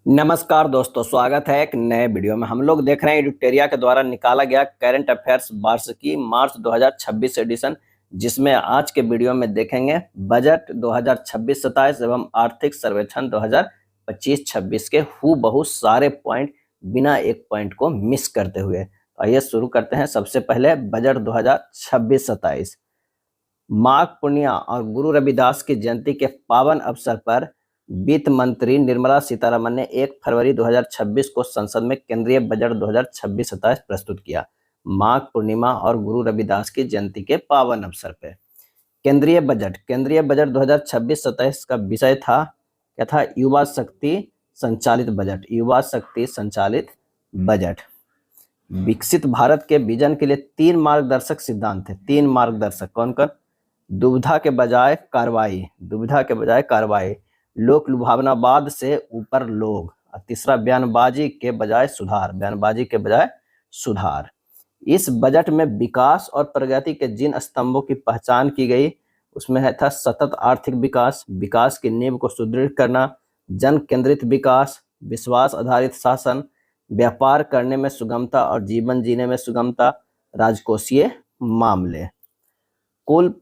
नमस्कार दोस्तों, स्वागत है एक नए वीडियो में। हम लोग देख रहे हैं एडिटेरिया के द्वारा निकाला गया करंट अफेयर्स वार्षिकी मार्च 2026 एडिशन, जिसमें आज के वीडियो में देखेंगे बजट 2026-27 एवं आर्थिक सर्वेक्षण 2025-26 के हूबहू सारे पॉइंट बिना एक पॉइंट को मिस करते हुए। आइए शुरू करते हैं। सबसे पहले बजट 2026-27। माघ पूर्णिमा और गुरु रविदास की जयंती के पावन अवसर पर वित्त मंत्री निर्मला सीतारमण ने 1 फरवरी 2026 को संसद में केंद्रीय बजट 2026-27 प्रस्तुत किया। माघ पूर्णिमा और गुरु रविदास की जयंती के पावन अवसर पर केंद्रीय बजट 2026-27 का विषय था क्या था? युवा शक्ति संचालित बजट। युवा शक्ति संचालित बजट। विकसित भारत के विजन के लिए 3 मार्गदर्शक सिद्धांत थे। 3 मार्गदर्शक कौन कौन? दुविधा के बजाय कार्रवाई, लोक लुभावनावाद से ऊपर लोग, और तीसरा बयानबाजी के बजाय सुधार। इस बजट में विकास और प्रगति के जिन स्तंभों की पहचान की गई उसमें था सतत आर्थिक विकास, विकास की नींव को सुदृढ़ करना, जन केंद्रित विकास, विश्वास आधारित शासन, व्यापार करने में सुगमता और जीवन जीने में सुगमता, राजकोषीय मामले। कुल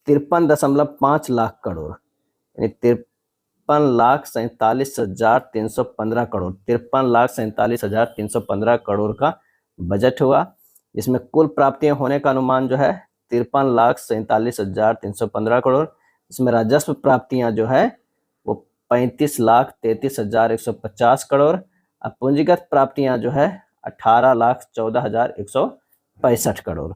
53.5 लाख करोड़ यानी 53,47,315 करोड़ 53,47,315 करोड़ का बजट हुआ। इसमें कुल प्राप्तियां होने का अनुमान जो है 53,47,315 करोड़। इसमें राजस्व प्राप्तियां जो है वो 35,33,150 करोड़ और पूंजीगत प्राप्तियां जो है 18,14,165 करोड़।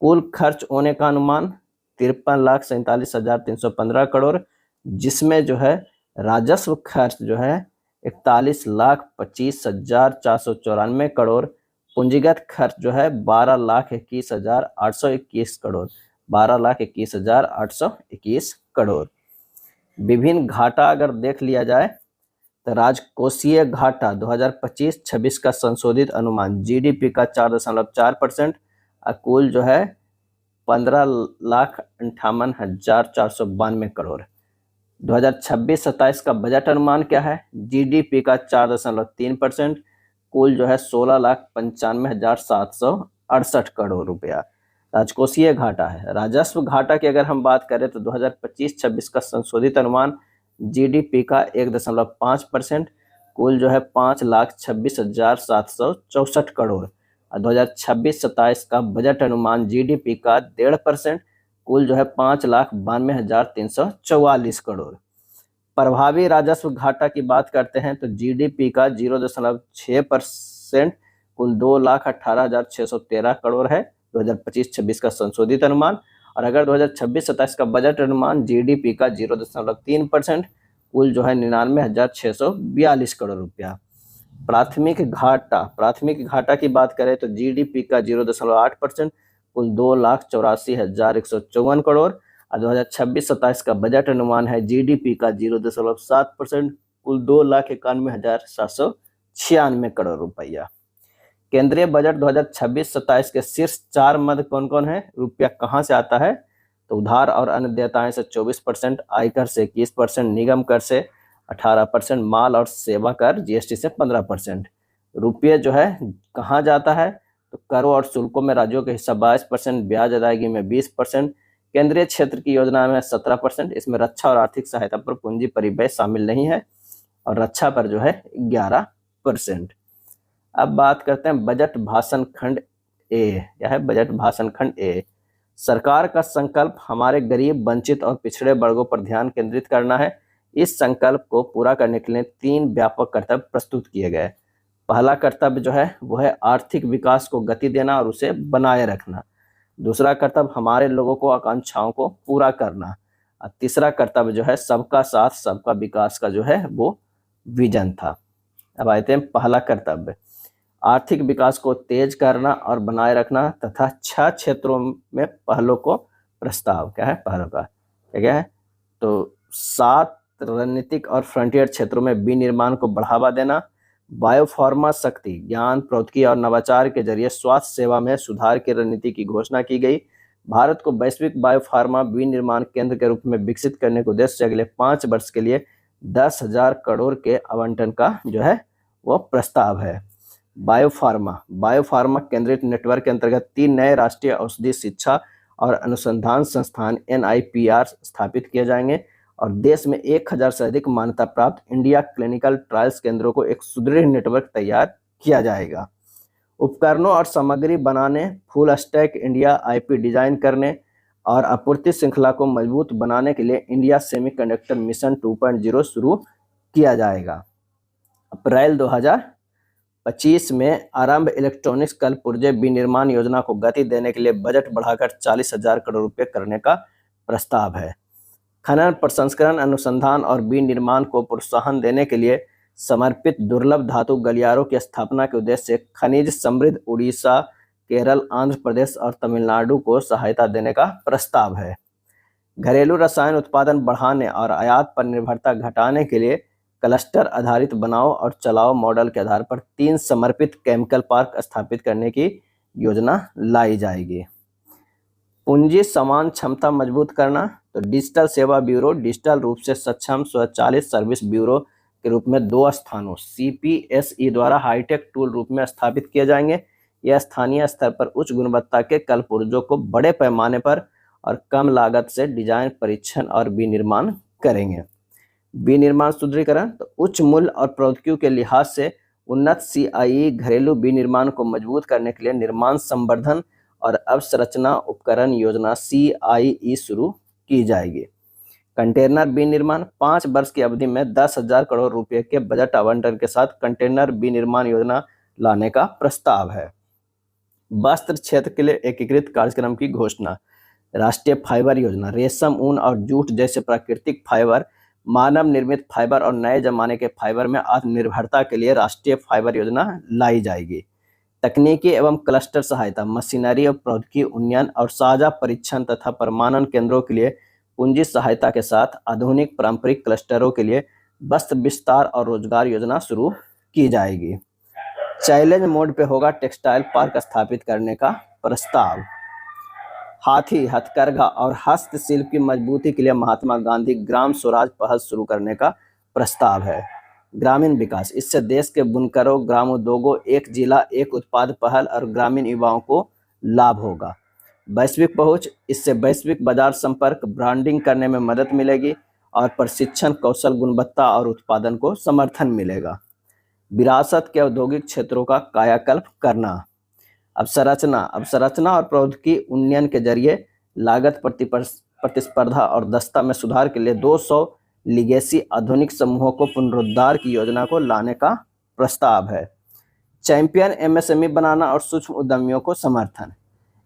कुल खर्च होने का अनुमान 53,47,315 करोड़, जिसमें जो है राजस्व खर्च जो है 41,25,494 करोड़, पूंजीगत खर्च जो है 12,21,821 करोड़ 12,21,821 करोड़। विभिन्न घाटा अगर देख लिया जाए तो राजकोषीय घाटा 2025-26 का संशोधित अनुमान जीडीपी का 4.4% और कुल जो है 15,58,492 करोड़। 2026-27 का बजट अनुमान क्या है? जीडीपी का 4.3%, कुल जो है 16,95,768 करोड़ रुपया राजकोषीय घाटा है। राजस्व घाटा की अगर हम बात करें तो 2025-26 का संशोधित अनुमान जीडीपी का 1.5%, कुल जो है 5,26,764 करोड़ और 2026-27 का बजट अनुमान जीडीपी का 1.5%, कुल जो है 5,92,344 करोड़। प्रभावी राजस्व घाटा की बात करते हैं तो जीडीपी का 0.6%, कुल 2,18,613 करोड़ है 2025-26 का संशोधित अनुमान। और अगर 2026-27 का बजट अनुमान जीडीपी का 0.3%, कुल जो है 99,642 करोड़ रुपया। प्राथमिक घाटा की बात करें तो जीडीपी का 0.8%, कुल 2,84,154 करोड़ और 2026-27 का बजट अनुमान है जीडीपी का 0.7%, कुल 2,91,796 करोड़ रुपया। केंद्रीय बजट 2026-27 के शीर्ष 4 मद कौन कौन है? रुपया कहाँ से आता है? तो उधार और अन्य देयताएं से 24%, आयकर से 21%, निगम कर से 18%, माल और सेवा कर जीएसटी से 15%। रुपये जो है कहाँ जाता है? तो करों और शुल्कों में राज्यों के हिस्सा 22%, ब्याज अदायगी में 20%, केंद्रीय क्षेत्र की योजना में 17%। इसमें रक्षा और आर्थिक सहायता पर पूंजी परिव्यय शामिल नहीं है और रक्षा पर जो है 11%। अब बात करते हैं बजट भाषण खंड ए। यह है बजट भाषण खंड ए। सरकार का संकल्प हमारे गरीब, वंचित और पिछड़े वर्गों पर ध्यान केंद्रित करना है। इस संकल्प को पूरा करने के लिए 3 व्यापक कर्तव्य प्रस्तुत किए गए। पहला कर्तव्य जो है वो है आर्थिक विकास को गति देना और उसे बनाए रखना। दूसरा कर्तव्य हमारे लोगों को आकांक्षाओं को पूरा करना। और तीसरा कर्तव्य जो है सबका साथ सबका विकास का जो है वो विजन था। अब आते हैं पहला कर्तव्य, आर्थिक विकास को तेज करना और बनाए रखना तथा 6 क्षेत्रों में पहलों को प्रस्ताव। क्या है पहलों का? क्या है? तो 7 रणनीतिक और फ्रंटियर क्षेत्रों में विनिर्माण को बढ़ावा देना, बायोफार्मा शक्ति, ज्ञान, प्रौद्योगिकी और नवाचार के जरिए स्वास्थ्य सेवा में सुधार की रणनीति की घोषणा की गई। भारत को वैश्विक बायोफार्मा विनिर्माण केंद्र के रूप में विकसित करने के उद्देश्य से अगले 5 वर्ष के लिए 10,000 करोड़ के आवंटन का जो है वो प्रस्ताव है। बायोफार्मा केंद्रित नेटवर्क के अंतर्गत 3 नए राष्ट्रीय औषधि शिक्षा और अनुसंधान संस्थान NIPR स्थापित किए जाएंगे और देश में 1000 से अधिक मान्यता प्राप्त इंडिया क्लिनिकल ट्रायल्स केंद्रों को एक सुदृढ़ नेटवर्क तैयार किया जाएगा। उपकरणों और सामग्री बनाने, full stack India IP design करने और आपूर्ति श्रृंखला को मजबूत बनाने के लिए इंडिया सेमीकंडक्टर मिशन 2.0 शुरू किया जाएगा। अप्रैल 2025 में आरंभ इलेक्ट्रॉनिक्स कल पुर्जे विनिर्माण योजना को गति देने के लिए बजट बढ़ाकर 40,000 करोड़ रुपए करने का प्रस्ताव है। खनन, प्रसंस्करण, अनुसंधान और विनिर्माण को प्रोत्साहन देने के लिए समर्पित दुर्लभ धातु गलियारों की स्थापना के उद्देश्य से खनिज समृद्ध उड़ीसा, केरल, आंध्र प्रदेश और तमिलनाडु को सहायता देने का प्रस्ताव है। घरेलू रसायन उत्पादन बढ़ाने और आयात पर निर्भरता घटाने के लिए क्लस्टर आधारित बनाओ और चलाओ मॉडल के आधार पर 3 समर्पित केमिकल पार्क स्थापित करने की योजना लाई जाएगी। पूंजी समान क्षमता मजबूत करना, तो डिजिटल सेवा ब्यूरो डिजिटल रूप से सक्षम स्वचालित सर्विस ब्यूरो के रूप में 2 स्थानों CPSE द्वारा हाईटेक टूल रूप में स्थापित किए जाएंगे। यह स्थानीय स्तर पर उच्च गुणवत्ता के कलपुर्जों को बड़े पैमाने पर और कम लागत से डिजाइन, परीक्षण और विनिर्माण करेंगे। विनिर्माण सुदृढ़ीकरण, तो उच्च मूल्य और प्रौद्योगिकी के लिहाज से उन्नत CIE घरेलू विनिर्माण को मजबूत करने के लिए निर्माण संवर्धन और अवसंरचना उपकरण योजना CIE शुरू की जाएगी। कंटेनर विनिर्माण, 5 वर्ष की अवधि में 10,000 करोड़ रुपए के बजट आवंटन के साथ कंटेनर विनिर्माण योजना लाने का प्रस्ताव है। वस्त्र क्षेत्र के लिए एकीकृत कार्यक्रम की घोषणा। राष्ट्रीय फाइबर योजना, रेशम, ऊन और जूट जैसे प्राकृतिक फाइबर, मानव निर्मित फाइबर और नए जमाने के फाइबर में आत्मनिर्भरता के लिए राष्ट्रीय फाइबर योजना लाई जाएगी। तकनीकी एवं क्लस्टर सहायता, मशीनरी और प्रौद्योगिकी उन्नयन और साझा परीक्षण तथा प्रमाणन केंद्रों के लिए पूंजी सहायता के साथ आधुनिक पारंपरिक क्लस्टरों के लिए वस्त्र विस्तार और रोजगार योजना शुरू की जाएगी। चैलेंज मोड पे होगा टेक्सटाइल पार्क स्थापित करने का प्रस्ताव। हाथी, हथकरघा और हस्तशिल्प की मजबूती के लिए महात्मा गांधी ग्राम स्वराज पहल शुरू करने का प्रस्ताव है। ग्रामीण विकास, इससे देश के बुनकरों, ग्रामोद्योगों, एक जिला एक उत्पाद पहल और ग्रामीण युवाओं को लाभ होगा। वैश्विक पहुंच, इससे वैश्विक बाजार संपर्क, ब्रांडिंग करने में मदद मिलेगी और प्रशिक्षण, कौशल, गुणवत्ता और उत्पादन को समर्थन मिलेगा। विरासत के औद्योगिक क्षेत्रों का कायाकल्प करना। अवसंरचना और प्रौद्योगिकी उन्नयन के जरिए लागत प्रतिस्पर्धा और दक्षता में सुधार के लिए 200 लिगेसी आधुनिक समूहों को पुनरुद्धार की योजना को लाने का प्रस्ताव है। चैंपियन MSME बनाना और सूक्ष्म उद्यमियों को समर्थन।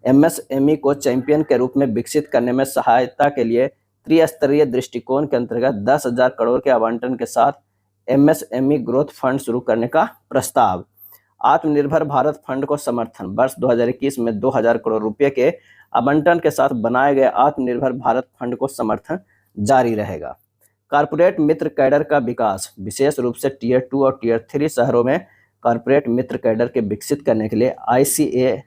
MSME को चैंपियन के रूप में विकसित करने में सहायता के लिए त्रिस्तरीय दृष्टिकोण के अंतर्गत 10,000 करोड़ के आवंटन के साथ MSME ग्रोथ फंड शुरू करने का प्रस्ताव। आत्मनिर्भर भारत फंड को समर्थन, वर्ष 2021 में 2,000 करोड़ रुपए के आवंटन के साथ बनाए गए आत्मनिर्भर भारत फंड को समर्थन जारी रहेगा। कॉर्पोरेट मित्र कैडर का विकास, विशेष रूप से Tier 2 और Tier 3 शहरों में कॉर्पोरेट मित्र कैडर के विकसित करने के लिए ICAI,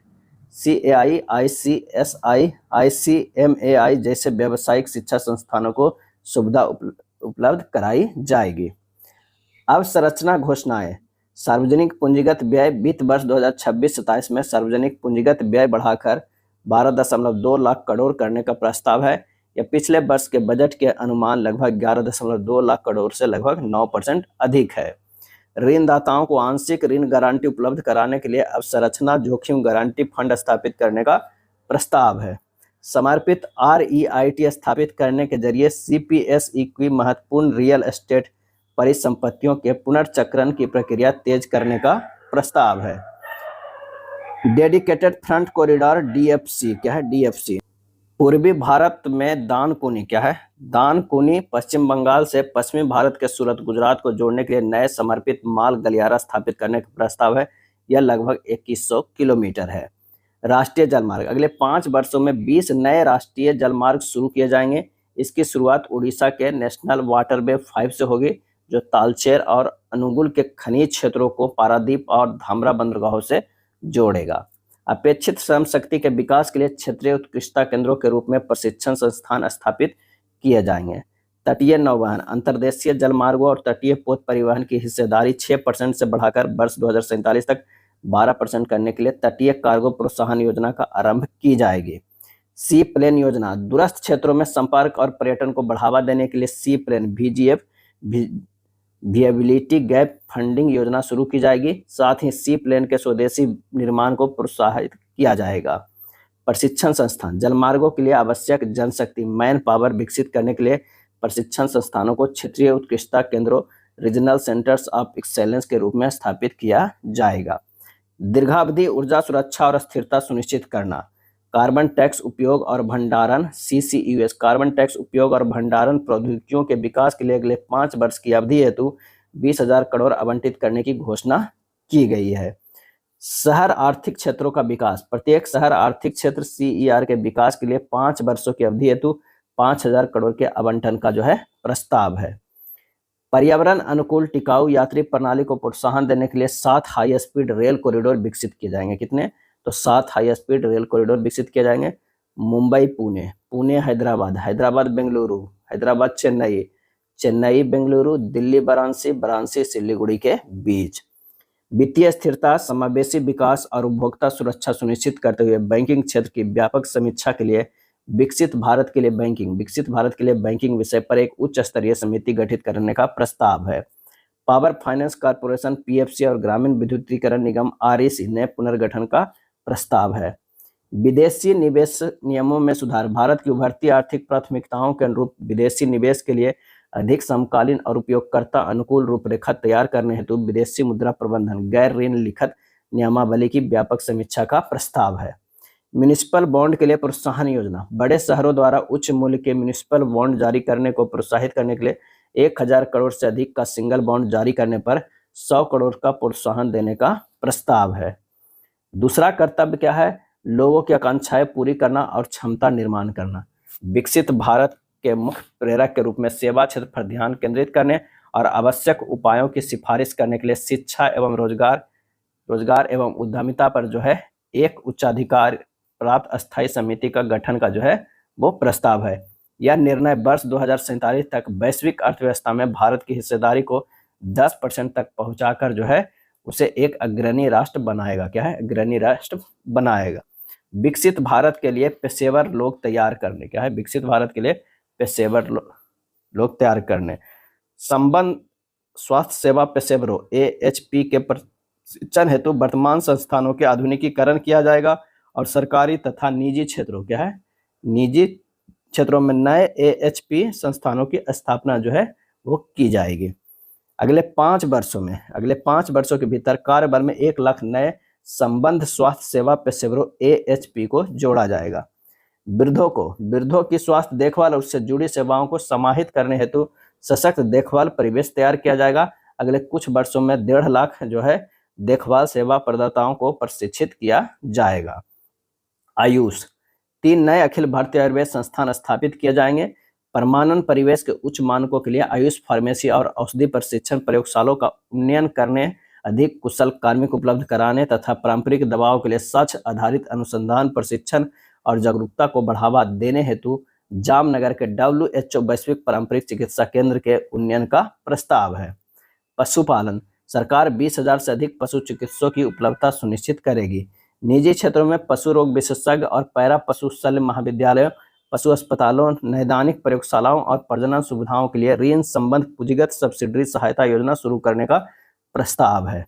ICSI, ICMAI जैसे व्यावसायिक शिक्षा संस्थानों को सुविधा उपलब्ध कराई जाएगी। अवसंरचना घोषणाएं। सार्वजनिक पूंजीगत व्यय, वित्त वर्ष 2026-27 में सार्वजनिक पूंजीगत व्यय बढ़ाकर 12.2 लाख करोड़ करने का प्रस्ताव है। यह पिछले वर्ष के बजट के अनुमान लगभग 11.2 लाख करोड़ से लगभग 9% अधिक है। ऋणदाताओं को आंशिक ऋण गारंटी उपलब्ध कराने के लिए अवसंरचना जोखिम गारंटी फंड स्थापित करने का प्रस्ताव है। समर्पित REIT स्थापित करने के जरिए CPSE की महत्वपूर्ण रियल एस्टेट परिसंपत्तियों के पुनर्चक्रण की प्रक्रिया तेज करने का प्रस्ताव है। डेडिकेटेड फ्रंट कॉरिडोर DFC, क्या है DFC? पूर्वी भारत में दानकुनी, क्या है दानकुनी, पश्चिम बंगाल से पश्चिमी भारत के सूरत, गुजरात को जोड़ने के लिए नए समर्पित माल गलियारा स्थापित करने का प्रस्ताव है। यह लगभग 2100 किलोमीटर है। राष्ट्रीय जलमार्ग, अगले 5 वर्षों में 20 नए राष्ट्रीय जलमार्ग शुरू किए जाएंगे। इसकी शुरुआत उड़ीसा के नेशनल वाटरवे 5 से होगी, जो तालचेर और अनुगुल के खनिज क्षेत्रों को पारादीप और धामरा बंदरगाहों से जोड़ेगा। अपेक्षित श्रम शक्ति के विकास के लिए क्षेत्रीय उत्कृष्टता केंद्रों के रूप में प्रशिक्षण संस्थान स्थापित किए जाएंगे। तटीय नौवहन, अंतर्देशीय जलमार्गों और तटीय पोत परिवहन की हिस्सेदारी 6% से बढ़ाकर वर्ष 2047 तक 12% करने के लिए तटीय कार्गो प्रोत्साहन योजना का आरंभ की जाएगी। सी प्लेन योजना, दूरस्थ क्षेत्रों में संपर्क और पर्यटन को बढ़ावा देने के लिए seaplane VGF viability gap funding योजना शुरू की जाएगी। साथ ही सी प्लेन के स्वदेशी निर्माण को प्रोत्साहित किया जाएगा। प्रशिक्षण संस्थान, जलमार्गों के लिए आवश्यक जनशक्ति मैन पावर विकसित करने के लिए प्रशिक्षण संस्थानों को क्षेत्रीय उत्कृष्टता केंद्रों रीजनल सेंटर्स ऑफ एक्सेलेंस के रूप में स्थापित किया जाएगा। दीर्घावधि ऊर्जा सुरक्षा और स्थिरता सुनिश्चित करना, कार्बन टैक्स उपयोग और भंडारण CCUS, कार्बन टैक्स उपयोग और भंडारण प्रौद्योगिकियों के विकास के लिए अगले 5 वर्ष की अवधि हेतु 20,000 करोड़ आवंटित करने की घोषणा की गई है। शहर आर्थिक क्षेत्रों का विकास, प्रत्येक शहर आर्थिक क्षेत्र CER के विकास के लिए 5 वर्षों की अवधि हेतु 5,000 करोड़ के आवंटन का जो है प्रस्ताव है। पर्यावरण अनुकूल टिकाऊ यात्री प्रणाली को प्रोत्साहन देने के लिए 7 हाई स्पीड रेल कॉरिडोर विकसित किए जाएंगे। कितने? तो 7 हाई स्पीड रेल कॉरिडोर विकसित किए जाएंगे। मुंबई पुणे, पुणे हैदराबाद, हैदराबाद बेंगलुरु, हैदराबाद चेन्नई, चेन्नई बेंगलुरु, दिल्ली वाराणसी, वाराणसी सिलीगुड़ी के बीच। वित्तीय स्थिरता, समावेशी विकास और उपभोक्ता सुरक्षा सुनिश्चित करते हुए बैंकिंग क्षेत्र की व्यापक समीक्षा के लिए विकसित भारत के लिए बैंकिंग विषय पर एक उच्च स्तरीय समिति गठित करने का प्रस्ताव है। पावर फाइनेंस कॉर्पोरेशन PFC और ग्रामीण विद्युतीकरण निगम REC ने पुनर्गठन का प्रस्ताव है। विदेशी निवेश नियमों में सुधार, भारत की उभरती आर्थिक प्राथमिकताओं के अनुरूप विदेशी निवेश के लिए अधिक समकालीन और उपयोगकर्ता अनुकूल रूपरेखा तैयार करने हेतु विदेशी मुद्रा प्रबंधन गैर ऋण लिखित नियमावली की व्यापक समीक्षा का प्रस्ताव है। म्युनिसिपल बॉन्ड के लिए प्रोत्साहन योजना, बड़े शहरों द्वारा उच्च मूल्य के म्युनिसिपल बॉन्ड जारी करने को प्रोत्साहित करने के लिए 1,000 करोड़ से अधिक का सिंगल बॉन्ड जारी करने पर 100 करोड़ का प्रोत्साहन देने का प्रस्ताव है। दूसरा कर्तव्य क्या है? लोगों की आकांक्षाएं पूरी करना और क्षमता निर्माण करना। विकसित भारत के मुख्य प्रेरक के रूप में सेवा क्षेत्र पर ध्यान केंद्रित करने और आवश्यक उपायों की सिफारिश करने के लिए शिक्षा एवं रोजगार एवं उद्यमिता पर जो है एक उच्चाधिकार प्राप्त अस्थायी समिति का गठन का जो है वो प्रस्ताव है। यह निर्णय वर्ष 2047 तक वैश्विक अर्थव्यवस्था में भारत की हिस्सेदारी को 10% तक पहुंचाकर जो है उसे एक अग्रणी राष्ट्र बनाएगा। क्या है? अग्रणी राष्ट्र बनाएगा। विकसित भारत के लिए पेशेवर लोग तैयार करने, क्या है? विकसित भारत के लिए पेशेवर लोग तैयार करने। संबंध स्वास्थ्य सेवा पेशेवरों AHP के प्रशिक्षण हेतु वर्तमान संस्थानों के आधुनिकीकरण किया जाएगा और सरकारी तथा निजी क्षेत्रों, क्या है? निजी क्षेत्रों में नए AHP संस्थानों की स्थापना जो है वो की जाएगी। अगले 5 वर्षों के भीतर कार्यबल में 1 लाख नए संबंध स्वास्थ्य सेवा पेशेवरों AHP को जोड़ा जाएगा। वृद्धों की स्वास्थ्य देखभाल और उससे जुड़ी सेवाओं को समाहित करने हेतु सशक्त देखभाल परिवेश तैयार किया जाएगा। अगले कुछ वर्षों में 1.5 लाख जो है देखभाल सेवा प्रदाताओं को प्रशिक्षित किया जाएगा। आयुष, 3 नए अखिल भारतीय आयुर्वेद संस्थान स्थापित किए जाएंगे। परमाणु परिवेश के उच्च मानकों के लिए आयुष फार्मेसी और औषधि प्रशिक्षण प्रयोगशालाओं का उन्नयन करने, अधिक कुशल कार्मिक उपलब्ध कराने तथा पारंपरिक दवाओं के लिए सच आधारित अनुसंधान प्रशिक्षण और जागरूकता को बढ़ावा देने हेतु जामनगर के WHO वैश्विक पारंपरिक चिकित्सा केंद्र के उन्नयन का प्रस्ताव है। पशुपालन, सरकार 20,000 से अधिक पशु चिकित्सकों की उपलब्धता सुनिश्चित करेगी। निजी क्षेत्रों में पशु रोग विशेषज्ञ और पैरा पशु शल्य महाविद्यालयों, पशु अस्पतालों, नैदानिक प्रयोगशालाओं और प्रजनन सुविधाओं के लिए ऋण संबंध पूंजीगत सब्सिडरी सहायता योजना शुरू करने का प्रस्ताव है।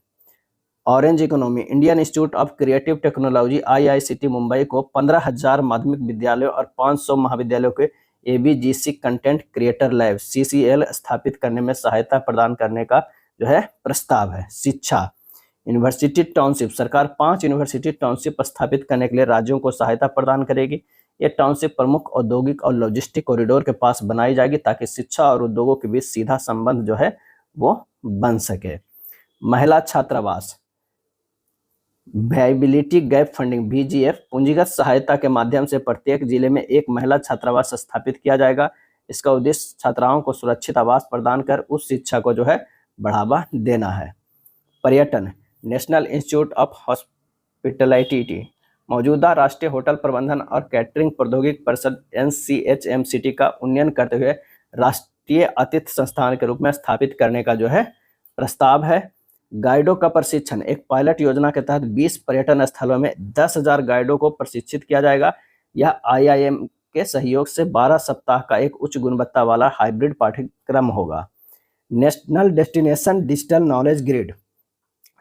Orange economy, Indian institute of creative technology IICT Mumbai को 15,000 माध्यमिक विद्यालयों और 500 महाविद्यालयों के ABGC content creator lab CCL स्थापित करने में सहायता प्रदान करने का जो है प्रस्ताव है। शिक्षा, यूनिवर्सिटी टाउनशिप, सरकार 5 यूनिवर्सिटी टाउनशिप स्थापित करने के लिए राज्यों को सहायता प्रदान करेगी। ये टाउनशिप प्रमुख औद्योगिक और लॉजिस्टिक कॉरिडोर के पास बनाई जाएगी ताकि शिक्षा और उद्योगों के बीच सीधा संबंध जो है वो बन सके। महिला छात्रावास, वायबिलिटी गैप फंडिंग VGF, पूंजीगत सहायता के माध्यम से प्रत्येक जिले में एक महिला छात्रावास स्थापित किया जाएगा। इसका उद्देश्य छात्राओं को सुरक्षित आवास प्रदान कर उच्च शिक्षा को जो है बढ़ावा देना है। पर्यटन, नेशनल इंस्टीट्यूट ऑफ हॉस्पिटैलिटी, मौजूदा राष्ट्रीय होटल प्रबंधन और कैटरिंग प्रौद्योगिकी परिषद NCHMCT का उन्नयन करते हुए राष्ट्रीय आतिथ्य संस्थान के रूप में स्थापित करने का जो है प्रस्ताव है। गाइडों का प्रशिक्षण, एक पायलट योजना के तहत 20 पर्यटन स्थलों में 10,000 गाइडों को प्रशिक्षित किया जाएगा। यह IIM के सहयोग से 12 सप्ताह का एक उच्च गुणवत्ता वाला हाइब्रिड पाठ्यक्रम होगा। National destination digital knowledge grid,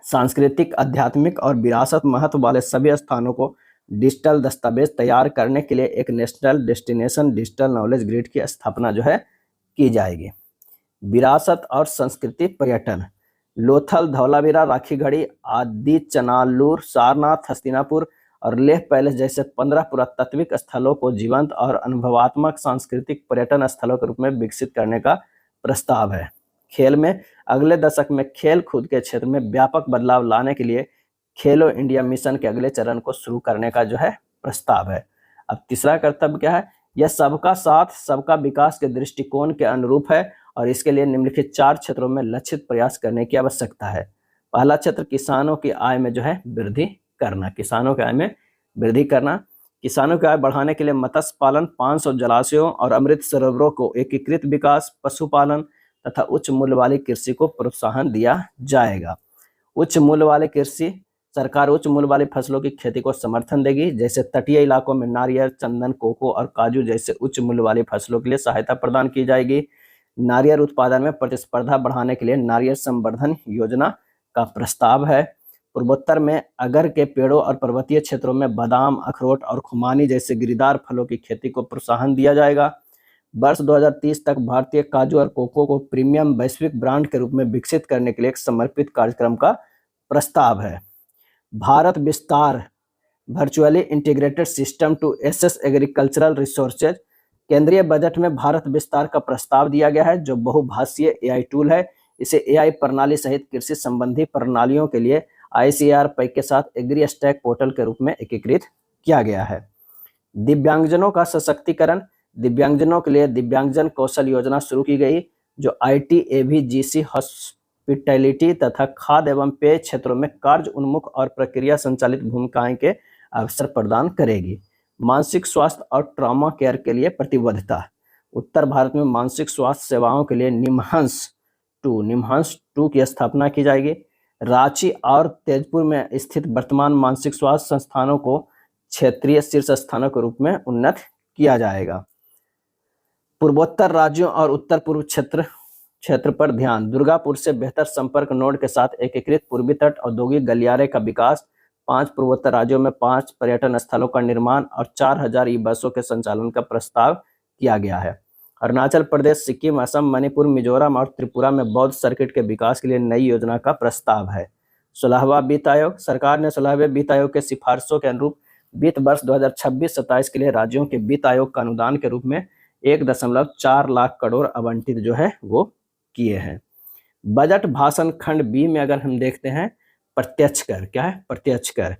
सांस्कृतिक, आध्यात्मिक और विरासत महत्व वाले सभी स्थानों को डिजिटल दस्तावेज तैयार करने के लिए एक national destination digital knowledge grid की स्थापना जो है की जाएगी। विरासत और संस्कृति पर्यटन, लोथल, धौलावीरा, राखीगढ़ी, आदि चनालूर, सारनाथ, हस्तिनापुर और लेह पैलेस जैसे 15 पुरातात्विक स्थलों को जीवंत और अनुभवात्मक सांस्कृतिक पर्यटन स्थलों के रूप में विकसित करने का प्रस्ताव है। खेल में अगले दशक में खेल कूद के क्षेत्र में व्यापक बदलाव लाने के लिए खेलो इंडिया मिशन के अगले चरण को शुरू करने का जो है प्रस्ताव है। अब तीसरा कर्तव्य क्या है? यह सबका साथ सबका विकास के दृष्टिकोण के अनुरूप है और इसके लिए निम्नलिखित 4 क्षेत्रों में लक्षित प्रयास करने की आवश्यकता है। पहला क्षेत्र, किसानों की आय में जो है वृद्धि करना। किसानों की आय में वृद्धि करना, किसानों की आय बढ़ाने के लिए मत्स्य पालन, 500 जलाशयों और अमृत सरोवरों को एकीकृत विकास, पशुपालन तथा उच्च मूल्य वाली कृषि को प्रोत्साहन दिया जाएगा। उच्च मूल्य वाली कृषि, सरकार उच्च मूल्य वाली फसलों की खेती को समर्थन देगी, जैसे तटीय इलाकों में नारियल, चंदन, कोको और काजू जैसे उच्च मूल्य वाली फसलों के लिए सहायता प्रदान की जाएगी। नारियल उत्पादन में प्रतिस्पर्धा बढ़ाने के लिए नारियल संवर्धन योजना का प्रस्ताव है। पूर्वोत्तर में अगर के पेड़ों और पर्वतीय क्षेत्रों में बादाम, अखरोट और खुमानी जैसे गिरीदार फलों की खेती को प्रोत्साहन दिया जाएगा। वर्ष 2030 तक भारतीय काजू और कोको को प्रीमियम वैश्विक ब्रांड के रूप में विकसित करने के लिए एक समर्पित कार्यक्रम का प्रस्ताव है। Bharat Vistaar, virtually integrated system to access agricultural resources, केंद्रीय बजट में भारत विस्तार का प्रस्ताव दिया गया है जो बहुभाषीय AI टूल है। इसे AI प्रणाली सहित कृषि संबंधी प्रणालियों के लिए ICAR पैक के साथ एग्री स्टैक पोर्टल के रूप में एकीकृत किया गया है। दिव्यांगजनों का सशक्तिकरण, दिव्यांगजनों के लिए दिव्यांगजन कौशल योजना शुरू की गई जो IT, AVGC, हॉस्पिटैलिटी तथा खाद्य एवं पेय क्षेत्रों में कार्य उन्मुख और प्रक्रिया संचालित भूमिकाएं के अवसर प्रदान करेगी। मानसिक स्वास्थ्य और ट्रॉमा केयर के लिए प्रतिबद्धता, उत्तर भारत में मानसिक स्वास्थ्य सेवाओं के लिए निम्हांस 2 की स्थापना की जाएगी। रांची और तेजपुर में स्थित वर्तमान मानसिक स्वास्थ्य संस्थानों को क्षेत्रीय शीर्ष स्थानों के रूप में उन्नत किया जाएगा। पूर्वोत्तर राज्यों और उत्तर पूर्व क्षेत्र पर ध्यान, दुर्गापुर से बेहतर संपर्क नोड के साथ एकीकृत पूर्वी तट औद्योगिक गलियारे का विकास, 5 पूर्वोत्तर राज्यों में 5 पर्यटन स्थलों का निर्माण और 4000 ई-बसों के संचालन का प्रस्ताव किया गया है। अरुणाचल प्रदेश, सिक्किम, असम, मणिपुर, मिजोरम और त्रिपुरा में बौद्ध सर्किट के विकास के लिए नई योजना का प्रस्ताव है। 16वां वित्त आयोग, सरकार ने 16वें वित्त आयोग के सिफारिशों के अनुरूप वित्त वर्ष 2026-27 के लिए राज्यों के वित्त आयोग का अनुदान के रूप में 1.4 लाख करोड़ आवंटित जो है वो किए हैं। बजट भाषण खंड बी में अगर हम देखते हैं, प्रत्यक्ष कर क्या है? प्रत्यक्ष कर,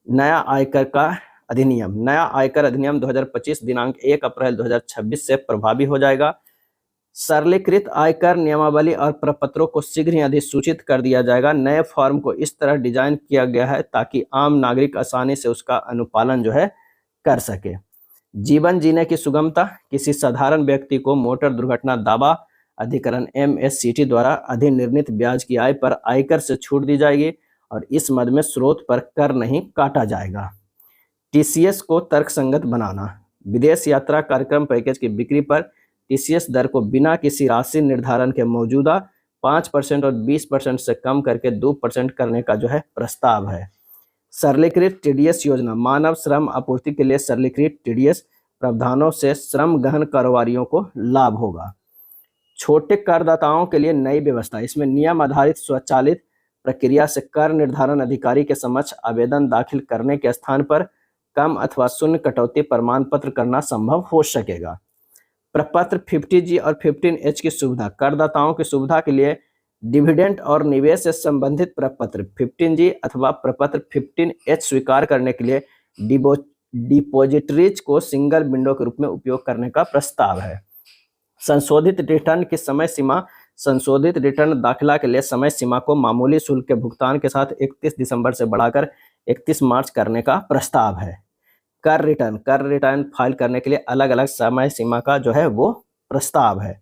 नया आयकर का अधिनियम, नया आयकर अधिनियम 2025 दिनांक 1 अप्रैल 2026 से प्रभावी हो जाएगा। सरलीकृत आयकर नियमावली और प्रपत्रों को शीघ्र ही अधिसूचित कर दिया जाएगा। नए फॉर्म को इस तरह डिजाइन किया गया है ताकि आम नागरिक आसानी से उसका अनुपालन जो है कर सके। जीवन जीने की सुगमता, किसी साधारण व्यक्ति को मोटर दुर्घटना दावा अधिकरण MSCT द्वारा अधिनिर्णित ब्याज की आय पर आयकर से छूट दी जाएगी और इस मद में स्रोत पर कर नहीं काटा जाएगा। TCS को तर्कसंगत बनाना, विदेश यात्रा कार्यक्रम पैकेज की बिक्री पर TCS दर को बिना किसी राशि निर्धारण के मौजूदा 5% और 20% से कम करके 2% करने का जो है प्रस्ताव है। सरलीकृत TDS योजना, मानव श्रम आपूर्ति के लिए सरलीकृत TDS प्रावधानों से श्रम गहन कारोबारियों को लाभ होगा। छोटे करदाताओं के लिए नई व्यवस्था, इसमें नियम आधारित स्वचालित प्रक्रिया से कर निर्धारण अधिकारी के समक्ष आवेदन दाखिल करने के स्थान पर कम अथवा शून्य कटौती प्रमाण पत्र करना संभव हो सकेगा। प्रपत्र 50G और 15H की सुविधा, करदाताओं की सुविधा के लिए डिविडेंड और निवेश से संबंधित प्रपत्र 15G अथवा प्रपत्र 15H स्वीकार करने के लिए डिपोजिटरीज को सिंगल विंडो के रूप में उपयोग करने का प्रस्ताव है। संशोधित रिटर्न की समय सीमा, संशोधित रिटर्न दाखिला के लिए समय सीमा को मामूली शुल्क के भुगतान के साथ 31 दिसंबर से बढ़ाकर 31 मार्च करने का प्रस्ताव है। कर रिटर्न फाइल करने के लिए अलग अलग समय सीमा का जो है वो प्रस्ताव है।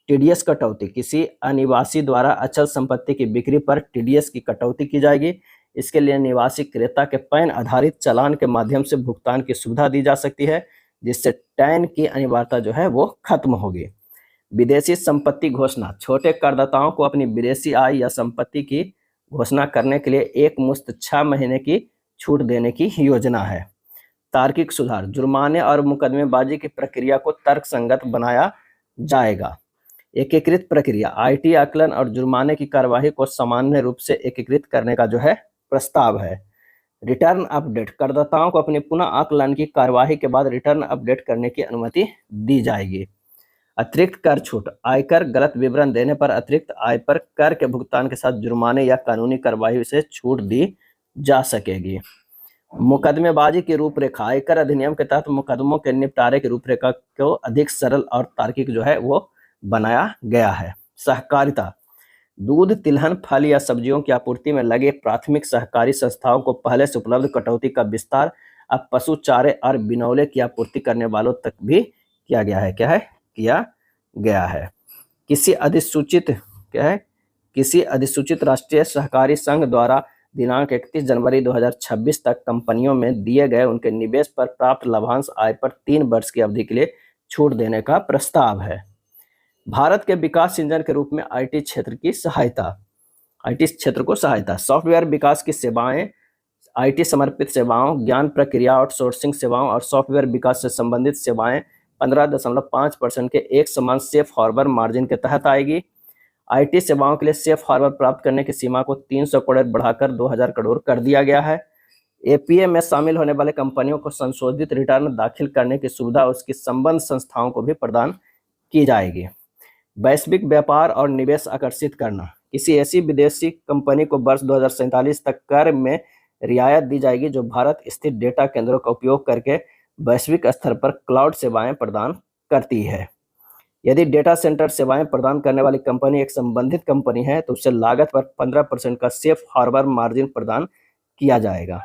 टीडीएस कटौती, किसी अनिवासी द्वारा अचल संपत्ति की बिक्री पर टीडीएस की कटौती की जाएगी। इसके लिए निवासी क्रेता के पैन आधारित चालान के माध्यम से भुगतान की सुविधा दी जा सकती है, जिससे टैन की अनिवार्यता जो है वो खत्म होगी। विदेशी संपत्ति घोषणा, छोटे करदाताओं को अपनी विदेशी आय या संपत्ति की घोषणा करने के लिए एक मुश्त 6 महीने की छूट देने की योजना है। तार्किक सुधार, जुर्माने और मुकदमेबाजी की प्रक्रिया को तर्कसंगत बनाया जाएगा। एकीकृत प्रक्रिया, आईटी आकलन और जुर्माने की कार्यवाही को सामान्य रूप से एकीकृत करने का जो है प्रस्ताव है। रिटर्न अपडेट, करदाताओं को अपनी पुनः आकलन की कार्यवाही के बाद रिटर्न अपडेट करने की अनुमति दी जाएगी। अतिरिक्त कर छूट, आयकर गलत विवरण देने पर अतिरिक्त आय पर कर के भुगतान के साथ जुर्माने या कानूनी कार्यवाही से छूट दी जा सकेगी। मुकदमेबाजी की रूपरेखा, आयकर अधिनियम के तहत मुकदमों के निपटारे की रूपरेखा को अधिक सरल और तार्किक जो है वो बनाया गया है। सहकारिता, दूध, तिलहन, फल या सब्जियों की आपूर्ति में लगे प्राथमिक सहकारी संस्थाओं को पहले से उपलब्ध कटौती का विस्तार अब पशु चारे और बिनौले की आपूर्ति करने वालों तक भी किया गया है। किया गया है। किसी अधिसूचित राष्ट्रीय सहकारी संघ द्वारा दिनांक 31 जनवरी 2026 तक कंपनियों में दिए गए उनके निवेश पर प्राप्त लाभांश आय पर 3 वर्ष की अवधि के लिए छूट देने का प्रस्ताव है। भारत के विकास इंजन के रूप में आईटी क्षेत्र को सहायता, सॉफ्टवेयर विकास की सेवाएं, आईटी समर्पित सेवाओं, ज्ञान प्रक्रिया आउटसोर्सिंग सेवाओं और सॉफ्टवेयर विकास से संबंधित सेवाएं 15.5% के एक समान सेफ हार्बर मार्जिन के तहत आएगी। आईटी सेवाओं के लिए सेफ हार्बर प्राप्त करने की सीमा को 300 करोड़ बढ़ाकर 2000 करोड़ कर दिया गया है। एपीए में शामिल होने वाले कंपनियों को संशोधित रिटर्न दाखिल करने की सुविधा उसकी संबद्ध संस्थाओं को भी प्रदान की जाएगी। वैश्विक व्यापार और निवेश आकर्षित करना, किसी ऐसी विदेशी कंपनी को वर्ष 2047 तक कर में रियायत दी जाएगी जो भारत स्थित डेटा केंद्रों का उपयोग करके वैश्विक स्तर पर क्लाउड सेवाएं प्रदान करती है। यदि डेटा सेंटर सेवाएं प्रदान करने वाली कंपनी एक संबंधित कंपनी है तो उसे लागत पर 15% का सेफ हार्बर मार्जिन प्रदान किया जाएगा।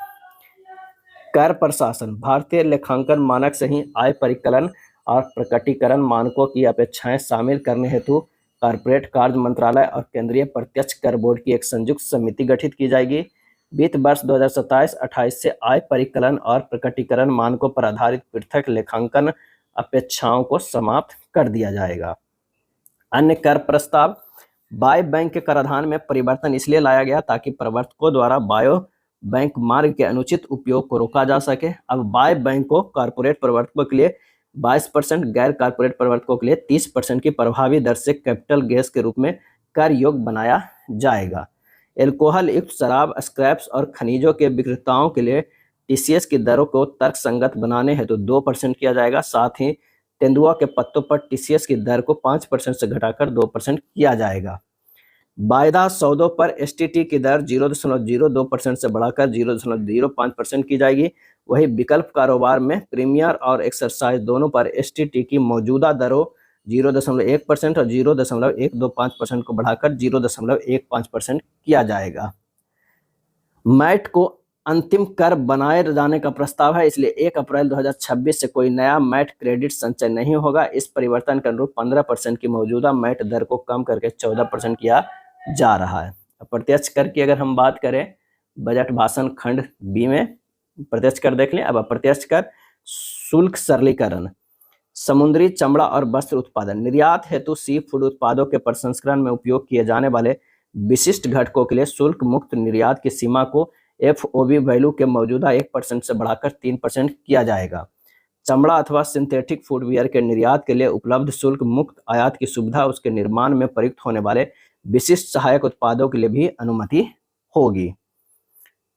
कर प्रशासन, भारतीय लेखांकन मानक से ही आय परिकलन और प्रकटीकरण मानकों की अपेक्षाएं शामिल करने हेतु कॉर्पोरेट कार्य मंत्रालय और केंद्रीय प्रत्यक्ष कर बोर्ड की एक संयुक्त समिति गठित की जाएगी। वित्त वर्ष 2027-28 से आय परिकलन और प्रकटीकरण मानकों पर आधारित पृथक लेखांकन अपेक्षाओं को समाप्त कर दिया जाएगा। अन्य कर प्रस्ताव, बायो बैंक के कराधान में परिवर्तन इसलिए लाया गया ताकि प्रवर्तकों द्वारा बायो बैंक मार्ग के अनुचित उपयोग को रोका जा सके। अब बायो बैंक को कॉर्पोरेट प्रवर्तकों के लिए 22%, गैर कॉर्पोरेट प्रवर्तकों के लिए 30% की प्रभावी दर से कैपिटल गेस के रूप में कर योग्य बनाया जाएगा। एल्कोहल युक्त शराब, स्क्रैप्स और खनिजों के विक्रेताओं के लिए टीसीएस की दरों को तर्कसंगत बनाने हेतु 2% किया जाएगा। साथ ही तेंदुआ के पत्तों पर टीसीएस की दर को 5% से घटाकर 2% किया जाएगा। वायदा सौदों पर एसटीटी की दर 0.02% से बढ़ाकर 0.05% की जाएगी। वही विकल्प कारोबार में प्रीमियर और एक्सरसाइज दोनों पर एसटीटी की मौजूदा दरों 0.1% और 0.125% को बढ़ाकर 0.15% किया जाएगा। मैट को अंतिम कर बनाए जाने का प्रस्ताव है, इसलिए 1 अप्रैल 2026 से कोई नया मैट क्रेडिट संचय नहीं होगा। इस परिवर्तन के अनुरूप 15% की मौजूदा मैट दर को कम करके 14% किया जा रहा है। अप्रत्यक्ष कर की अगर हम बात करें, बजट भाषण खंड बी में प्रत्यक्ष कर देख लें। अब अप्रत्यक्ष कर, शुल्क सरलीकरण, समुद्री चमड़ा और वस्त्र उत्पादन, निर्यात हेतु सी फूड उत्पादों के प्रसंस्करण में उपयोग किए जाने वाले विशिष्ट घटकों के लिए शुल्क मुक्त निर्यात की सीमा को FOB वैल्यू के मौजूदा 1% से बढ़ाकर 3% किया जाएगा। चमड़ा अथवा सिंथेटिक फुटवियर के निर्यात के लिए उपलब्ध शुल्क मुक्त आयात की सुविधा उसके निर्माण में प्रयुक्त होने वाले विशिष्ट सहायक उत्पादों के लिए भी अनुमति होगी।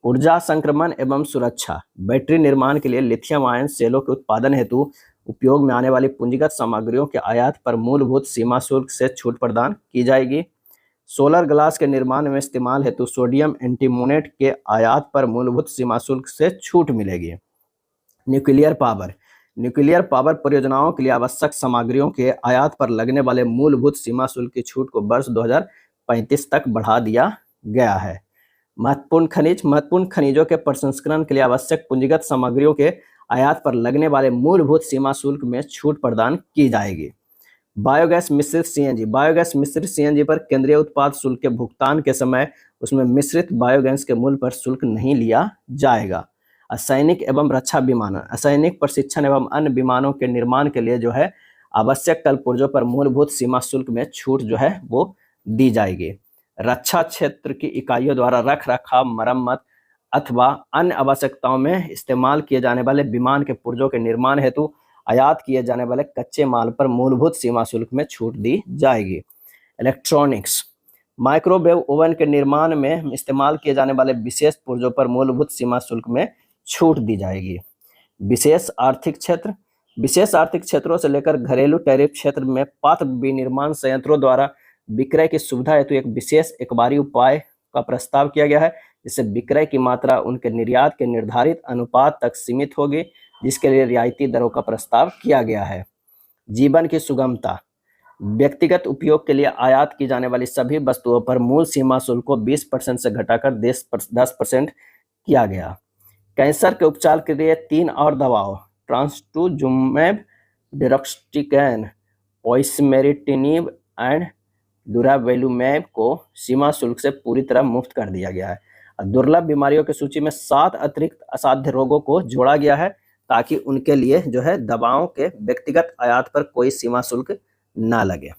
ऊर्जा संक्रमण एवं सुरक्षा, बैटरी निर्माण के लिए लिथियम आयन सेलों के उत्पादन हेतु उपयोग में आने वाली पूंजीगत सामग्रियों के आयात पर मूलभूत सीमा शुल्क से छूट प्रदान की जाएगी। सोलर ग्लास के निर्माण में इस्तेमाल हेतु सोडियम एंटीमोनेट के आयात पर मूलभूत सीमा शुल्क से छूट मिलेगी। न्यूक्लियर पावर परियोजनाओं के लिए आवश्यक सामग्रियों के आयात पर लगने वाले मूलभूत सीमा शुल्क की छूट को वर्ष 2035 तक बढ़ा दिया गया है। महत्वपूर्ण खनिजों के प्रसंस्करण के लिए आवश्यक पूंजीगत सामग्रियों के आयात पर लगने वाले मूलभूत सीमा शुल्क में छूट प्रदान की जाएगी। बायोगैस मिश्रित सीएनजी, बायोगैस मिश्रित सीएनजी पर केंद्रीय उत्पाद शुल्क के भुगतान के समय उसमें मिश्रित बायोगैस के मूल्य पर शुल्क नहीं लिया जाएगा। असैनिक एवं रक्षा विमान, असैनिक प्रशिक्षण एवं अन्य विमानों के निर्माण के लिए जो है आवश्यक कल पुर्जों पर मूलभूत सीमा शुल्क में छूट जो है वो दी जाएगी। रक्षा क्षेत्र की इकाइयों द्वारा रख रखाव, मरम्मत अथवा अन्य आवश्यकताओं में इस्तेमाल किए जाने वाले विमान के पुर्जों के निर्माण हेतु आयात किए जाने वाले कच्चे माल पर मूलभूत सीमा शुल्क में छूट दी जाएगी। इलेक्ट्रॉनिक्स, माइक्रोवेव ओवन के निर्माण में इस्तेमाल किए जाने वाले विशेष पुर्जों पर मूलभूत सीमा शुल्क में छूट दी जाएगी। विशेष आर्थिक क्षेत्र, विशेष आर्थिक क्षेत्रों से लेकर घरेलू टैरिफ क्षेत्र में पात्र विनिर्माण संयंत्रों द्वारा विक्रय की सुविधा हेतु एक विशेष एकबारी उपाय का प्रस्ताव किया गया है, जिससे विक्रय की मात्रा उनके निर्यात के निर्धारित अनुपात तक सीमित होगी, जिसके लिए रियायती दरों का प्रस्ताव किया गया है। जीवन की सुगमता, व्यक्तिगत उपयोग के लिए आयात की जाने वाली सभी वस्तुओं पर मूल सीमा शुल्क को 20% से घटाकर 10% किया गया। कैंसर के उपचार के लिए 3 और दवाओं ट्रांस्टुजुमेब, डिरोक्सिटिकैन, ओइसमेरिटिनिब एंड डुरावेलुमेब को सीमा शुल्क से पूरी तरह मुक्त कर दिया गया है। दुर्लभ बीमारियों की सूची में 7 अतिरिक्त असाध्य रोगों को जोड़ा गया है ताकि उनके लिए जो है दवाओं के व्यक्तिगत आयात पर कोई सीमा शुल्क ना लगे।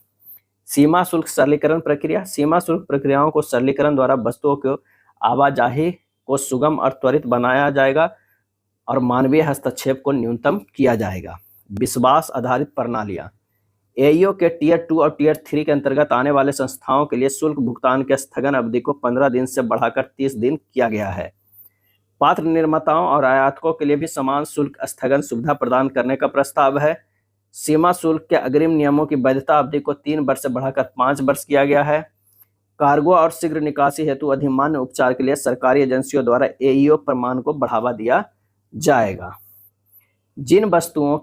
सीमा शुल्क सरलीकरण प्रक्रिया, सीमा शुल्क प्रक्रियाओं को सरलीकरण द्वारा वस्तुओं को आवाजाही को सुगम और त्वरित बनाया जाएगा और मानवीय हस्तक्षेप को न्यूनतम किया जाएगा। विश्वास आधारित प्रणालियां, एईओ के टियर 2 और टियर 3 के अंतर्गत आने वाले संस्थाओं के लिए शुल्क भुगतान के स्थगन अवधि को 15 दिन से बढ़ाकर 30 दिन किया गया है। पात्र निर्माताओं और आयातकों के लिए भी समान शुल्क स्थगन सुविधा प्रदान करने का प्रस्ताव है। सीमा शुल्क के अग्रिम नियमों की वैधता अवधि को 3 वर्ष से बढ़ाकर 5 वर्ष किया गया है। कार्गो और शीघ्र निकासी हेतु अधिमान्य उपचार के लिए सरकारी एजेंसियों द्वारा एईओ प्रमाण को बढ़ावा दिया जाएगा। जिन वस्तुओं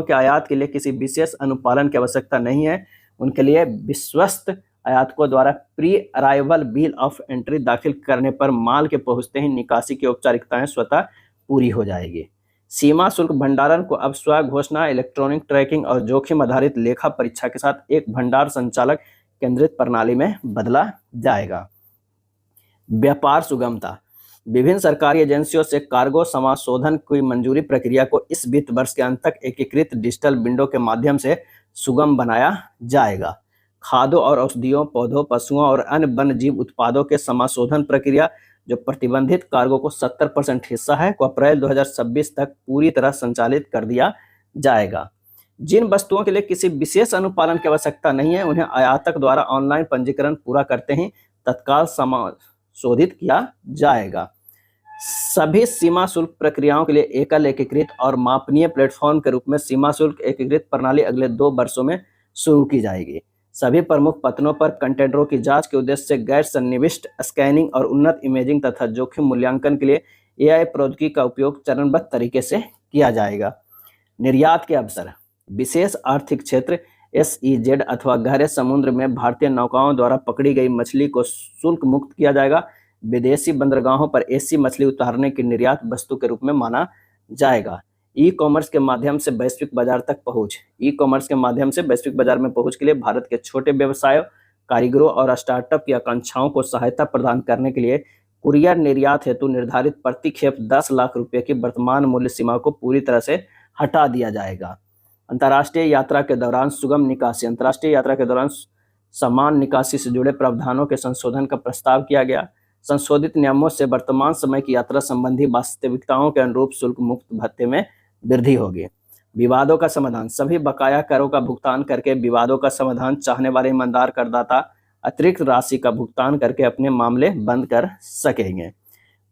के आयात के लिए किसी विशेष अनुपालन की आवश्यकता नहीं है, उनके लिए विश्वस्त आयातकों द्वारा pre arrival bill of entry दाखिल करने पर माल के पहुंचते ही निकासी की औपचारिकताएं स्वतः पूरी हो जाएगी। सीमा शुल्क भंडारण को अब स्व घोषणा, इलेक्ट्रॉनिक ट्रैकिंग और जोखिम आधारित लेखा परीक्षा के साथ एक भंडार संचालक केंद्रित प्रणाली में बदला जाएगा। व्यापार सुगमता, विभिन्न सरकारी एजेंसियों से कार्गो समाशोधन की मंजूरी प्रक्रिया को इस वित्त वर्ष के अंत तक एकीकृत डिजिटल विंडो के माध्यम से सुगम बनाया जाएगा। खाद्यों और औषधियों, पौधों, पशुओं और अन्य वन्य जीव उत्पादों के समाशोधन प्रक्रिया जो प्रतिबंधित कार्गो को 70% हिस्सा है को अप्रैल 2026 तक पूरी तरह संचालित कर दिया जाएगा। जिन वस्तुओं के लिए किसी विशेष अनुपालन की आवश्यकता नहीं है, उन्हें आयातक द्वारा ऑनलाइन पंजीकरण पूरा करते ही तत्काल समाशोधित किया जाएगा। सभी सीमा शुल्क प्रक्रियाओं के लिए एकल, एकीकृत और मापनीय प्लेटफॉर्म के रूप में सीमा शुल्क एकीकृत प्रणाली अगले 2 वर्षों में शुरू की जाएगी। सभी प्रमुख पत्तनों पर कंटेनरों की जांच के उद्देश्य से गैर सन्निविष्ट स्कैनिंग और उन्नत इमेजिंग तथा जोखिम मूल्यांकन के लिए एआई प्रौद्योगिकी का उपयोग चरणबद्ध तरीके से किया जाएगा। निर्यात के अवसर, विशेष आर्थिक क्षेत्र एसईजेड अथवा गहरे समुद्र में भारतीय नौकाओं द्वारा पकड़ी गई मछली को शुल्क मुक्त किया जाएगा। विदेशी बंदरगाहों पर ऐसी मछली उतारने की निर्यात वस्तु के रूप में माना जाएगा। ई कॉमर्स के माध्यम से वैश्विक बाजार तक पहुंच, ई कॉमर्स के माध्यम से वैश्विक बाजार में पहुंच के लिए भारत के छोटे व्यवसायों, कारीगरों और स्टार्टअप की आकांक्षाओं को सहायता प्रदान करने के लिए कुरियर निर्यात हेतु निर्धारित प्रति खेप 10 लाख रुपए की वर्तमान मूल्य सीमा को पूरी तरह से हटा दिया जाएगा। अंतर्राष्ट्रीय यात्रा के दौरान सुगम निकासी, अंतर्राष्ट्रीय यात्रा के दौरान समान निकासी से जुड़े प्रावधानों के संशोधन का प्रस्ताव किया गया। संशोधित नियमों से वर्तमान समय की यात्रा संबंधी वास्तविकताओं के अनुरूप शुल्क मुक्त भत्ते में वृद्धि होगी। विवादों का समाधान, सभी बकाया करों का भुगतान करके विवादों का समाधान चाहने वाले ईमानदार करदाता अतिरिक्त राशि का भुगतान करके अपने मामले बंद कर सकेंगे।